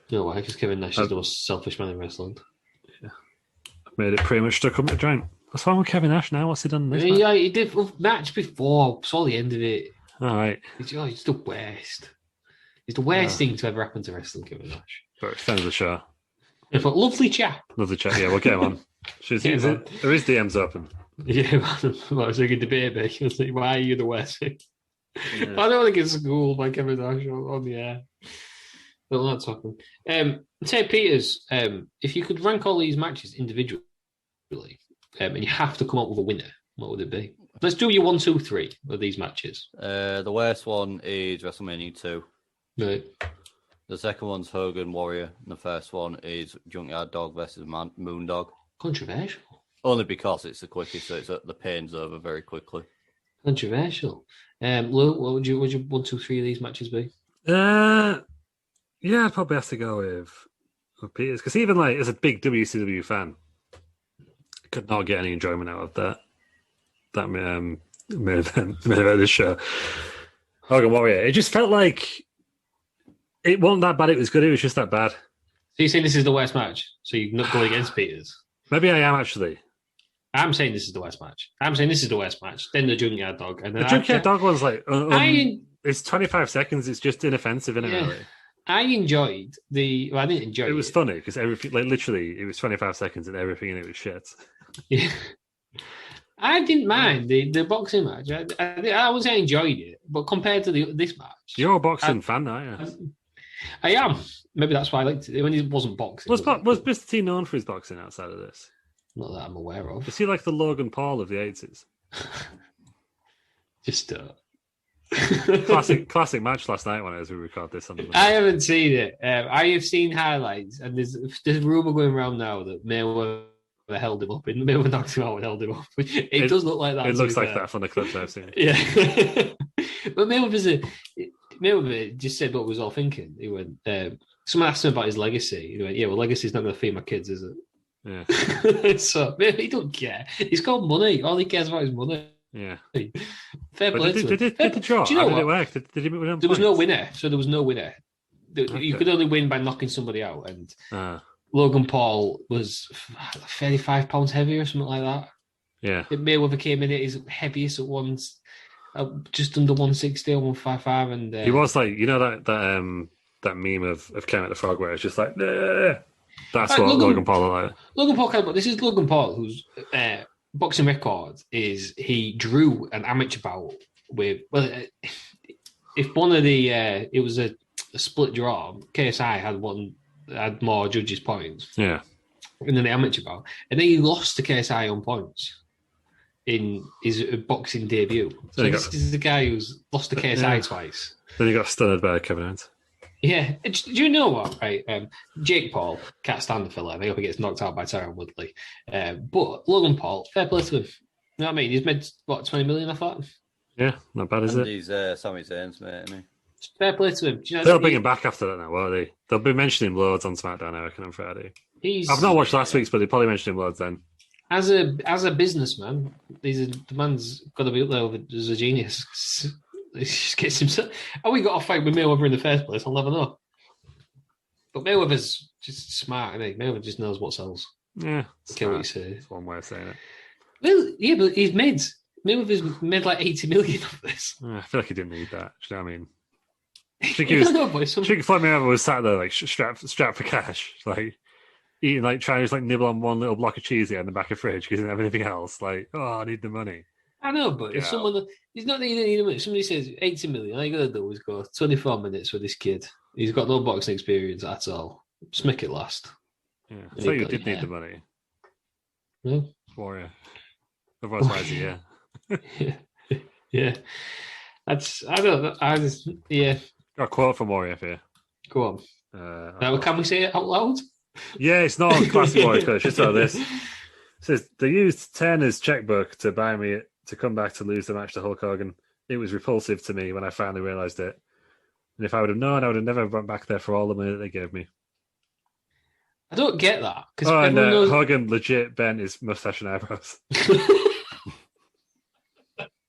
You know why? Because Kevin Nash is the most selfish man in wrestling. Yeah. Made it pretty much stuck up the joint. What's wrong with Kevin Nash now? What's he done this Yeah, he did a match before. Saw the end of it. All right. He's the worst. He's the worst thing to ever happen to wrestling, Kevin Nash. But extends the show. Yeah, but lovely chap. Lovely chat. Yeah, we'll get him on. There is DMs open. Yeah, man. Well, I was thinking debate me. I was like, why are you the worst thing? Yeah. I don't think it's schooled by Kevin Nash on the air. But we're not talking. Say, Peters, if you could rank all these matches individually, and you have to come up with a winner, what would it be? Let's do your 1, 2, 3 of these matches. The worst one is WrestleMania 2. Right. The second one's Hogan Warrior, and the first one is Junkyard Dog versus Moondog. Controversial. Only because it's the quickest, so the pain's over very quickly. Controversial. Lou, what would your 1, 2, 3 of these matches be? Yeah, I'd probably have to go with Peters because even like as a big WCW fan, I could not get any enjoyment out of that main event of this show. Hogan Warrior. It just felt like it wasn't that bad. It was good. It was just that bad. So you saying this is the worst match? So you're not going against Peters? Maybe I am actually. I'm saying this is the worst match. Then the Junkyard Dog, and then the Junkyard Dog one's like it's 25 seconds. It's just inoffensive, isn't it? Really? I enjoyed I didn't enjoy it. It was funny because everything, like literally, it was 25 seconds and everything in it was shit. Yeah. I didn't mind the boxing match. I would say I enjoyed it, but compared to this match, you're a boxing fan, aren't you? I am. Maybe that's why I liked it when it wasn't boxing. Was Mr. T known for his boxing outside of this? Not that I'm aware of. Is he like the Logan Paul of the 80s? Just classic match last night as we record this on the I haven't seen it. I have seen highlights, and there's rumor going around now that Mayweather held him up. Mayweather knocked him out and held him up. It does look like that. It looks like that from the clips I've seen. Yeah, but Mayweather just said what we was all thinking. He went. Someone asked him about his legacy. He went, "Yeah, well, legacy's not going to feed my kids, is it?" Yeah. So he don't care. He's got money. All he cares about is money. Yeah. Fair play to him. Did the draw? Do you know How did it work? Did he win on there was no winner. So there was no winner. Okay. You could only win by knocking somebody out. And Logan Paul was 35 pounds heavier or something like that. Yeah. Mayweather came in at his heaviest at once, just under 160 or 155, and He was like, that meme of Kermit the Frog where it's just like, nah. That's what Logan Paul looked like. Logan Paul, this is Logan Paul, whose boxing record is he drew an amateur bout with, if one of the, it was a split draw, KSI had more judges' points. Yeah. And then the amateur bout. And then he lost to KSI on points in his boxing debut. So this is the guy who's lost to KSI twice. Then he got stunned by Kevin Owens. Yeah. Do you know what, right? Jake Paul can't stand the fella. I hope he gets knocked out by Tyron Woodley. But Logan Paul, fair play to him. You know what I mean? He's made, 20 million, I thought? Yeah, not bad, is it? He's Sami Zayn's mate, isn't he? Fair play to him. They'll bring him back after that now, won't they? They'll be mentioning him loads on SmackDown, I reckon, on Friday. I've not watched last week's, but they probably mentioned him loads then. As a businessman, the man's got to be up there as a genius. He just gets himself. How we got a fight with Mayweather in the first place? I'll never know. But Mayweather's just smart, isn't he? Mayweather just knows what sells. Yeah, care what you say. That's one way of saying it. Well, yeah, but Mayweather's made like 80 million of this. I feel like he didn't need that. Do you know what I mean? I think Floyd Mayweather was sat there like strapped for cash, like eating, like trying to just like nibble on one little block of cheese in the back of the fridge because he didn't have anything else. Like, I need the money. I know, but if someone, he's not needing money. Somebody says 80 million, all you got to do is go 24 minutes with this kid. He's got no boxing experience at all. Just make it last. Yeah, so you did need the money. Yeah. Warrior. Otherwise, why is he here? Yeah. I don't know. Yeah. Got a quote from Warrior here. Go on. Now, can we say it out loud? Yeah, it's not a classic Warrior quote. Just like this. It says, they used Turner's checkbook to buy me to come back to lose the match to Hulk Hogan. It was repulsive to me when I finally realised it. And if I would have known, I would have never went back there for all the money that they gave me. I don't get that. And knows... Hogan legit bent his mustache and eyebrows.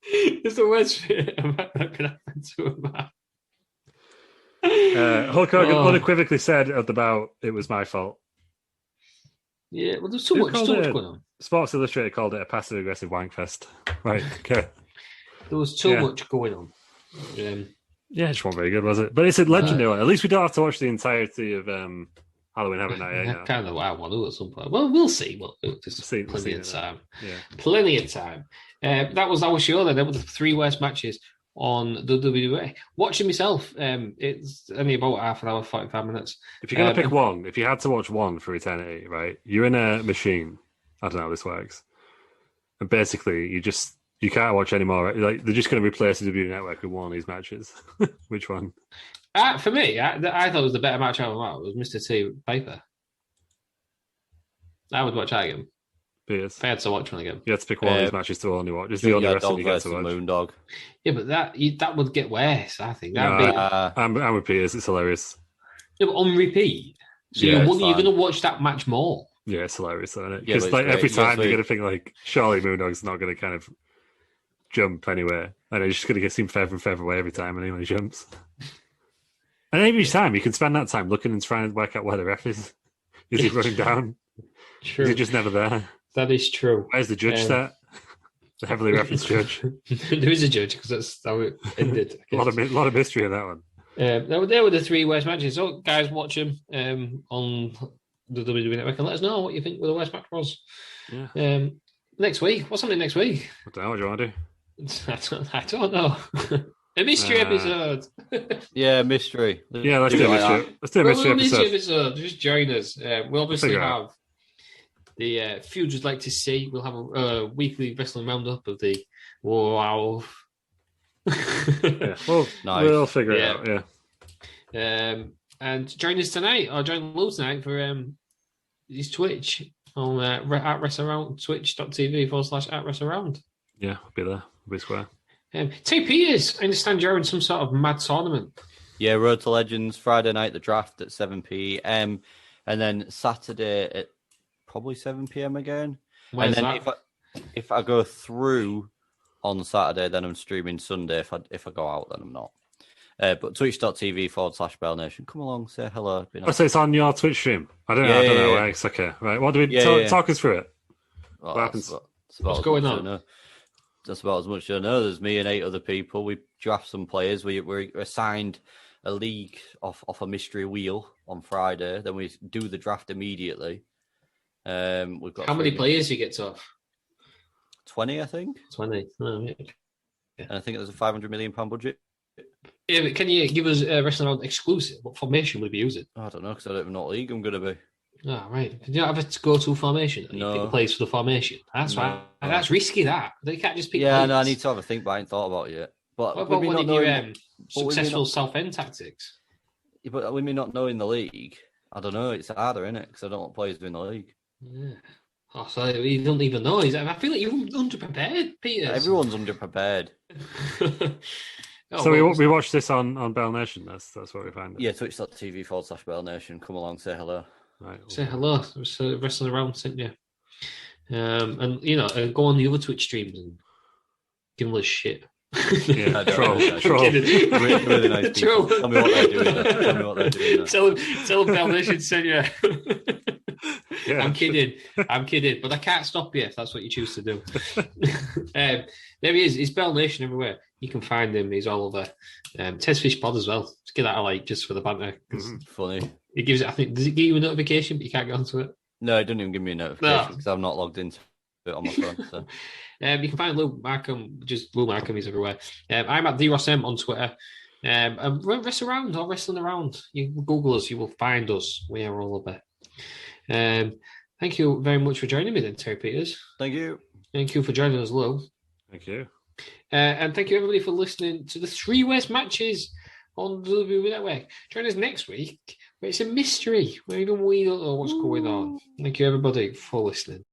It's the worst thing that could happen to a man. Hulk Hogan unequivocally said at the bout, it was my fault. Yeah, well, there's too much going on. Sports Illustrated called it a passive-aggressive wankfest. Right, okay. There was too much going on. Yeah, it just wasn't very good, was it? But it's a legendary one. At least we don't have to watch the entirety of Halloween Havoc 98. Kind of what I want to do at some point. Well, we'll see. Just plenty of time. Yeah. Plenty of time. That was our show then. There were the 3 worst matches on the WWE. Watching myself, it's only about half an hour, 45 minutes. If you're going to pick one, if you had to watch one for eternity, right, you're in a machine. I don't know how this works. And basically, you can't watch anymore. Right? Like, they're just going to replace the WWE Network with one of these matches. Which one? For me, I thought it was the better match out of them. It was Mr. T Piper. I would watch that again. Yes. If I had to watch one again. You had to pick one of these matches to only watch. It's the only wrestling you get to watch. Moondog. Yeah, but that would get worse, I think. I'm with Piers. It's hilarious. Yeah, but on repeat. So you're going to watch that match more. Yeah, it's hilarious, isn't it? Because every time you're going to think, like, surely Moondog's not going to kind of jump anywhere. And he's just going to get seen further and further away every time when he jumps. And every time you can spend that time looking and trying to work out where the ref is. Is he running down? True. Is he just never there? That is true. Where's the judge sat? The heavily referenced judge. There is a judge because that's how it ended. a lot of mystery in that one. There were the 3 worst matches. So, guys, watch them on the WWE Network and let us know what you think the worst match was. Yeah. Next week. What's happening next week? I don't know. What do you want to do? I don't know. A mystery episode. Yeah, mystery. Yeah, let's do a mystery. Let's do a mystery episode. Just join us. We'll obviously have the few just like to see. We'll have a weekly wrestling roundup of the wow. We'll figure it out. Yeah. And join us tonight, or join Lou tonight for his Twitch on at WrestleRound, twitch.tv/@WrestleRound. Yeah, I'll be there. I'll be square. TP I understand you're in some sort of mad tournament. Yeah, Road to Legends, Friday night, the draft at 7 p.m. And then Saturday at probably 7 p.m. again. Where's and then that? If I go through on Saturday, then I'm streaming Sunday. If I go out, then I'm not. But twitch.tv/Bell Nation. Come along, say hello. Oh, so it's on your Twitch stream. I don't know. Yeah. Right? It's okay. Right. What do we talk us through it? Well, What happens? What's going on? That's about as much as I know. There's me and 8 other people. We draft some players. We're assigned a league off a mystery wheel on Friday. Then we do the draft immediately. We've got how many players you get off? 20, I think. 20. Oh, yeah. And I think there's a £500 million budget. Yeah, but can you give us a wrestling round exclusive? What formation will we be using? I don't know because I don't even know what league I'm going to be. Oh, right. Do you not have a go-to formation? No. You pick players for the formation. That's right. That's risky, that. They can't just pick players. No, I need to have a think, but I ain't thought about it yet. But what about one of your successful Southend tactics? Yeah, but with me not knowing the league, I don't know. It's harder, isn't it? Because I don't know what players do in the league. Yeah. Oh, so you don't even know. I feel like you're underprepared, Peter. Everyone's underprepared. So we watched this on Bell Nation. That's what we found. Yeah, twitch.tv/Bell Nation. Come along, say hello. Right. Say hello. So wrestling around, sent you. And go on the other Twitch streams and give them a shit. Yeah, troll. Really nice people. Tell me what they're doing. Tell them Bell Nation sent you. Yeah. I'm kidding, but I can't stop you if that's what you choose to do. There he is. He's Bell Nation everywhere. You can find him. He's all over. Tez Fish Pod as well. Let's give that a like just for the banter. Funny. It gives it. I think does it give you a notification, but you can't get onto it? No, it doesn't even give me a notification because I'm not logged into it on my phone. So. You can find Lou Markham. Just Lou Markham. He's everywhere. I'm at dross on Twitter. And wrestle around or wrestling around. You Google us. You will find us. We are all over. Thank you very much for joining me then, Terry Peters. Thank you. Thank you for joining us, Lou. Thank you. And thank you everybody for listening to the 3 West matches on the WWE Network. Join us next week where it's a mystery. Where even we don't know what's going on. Thank you everybody for listening.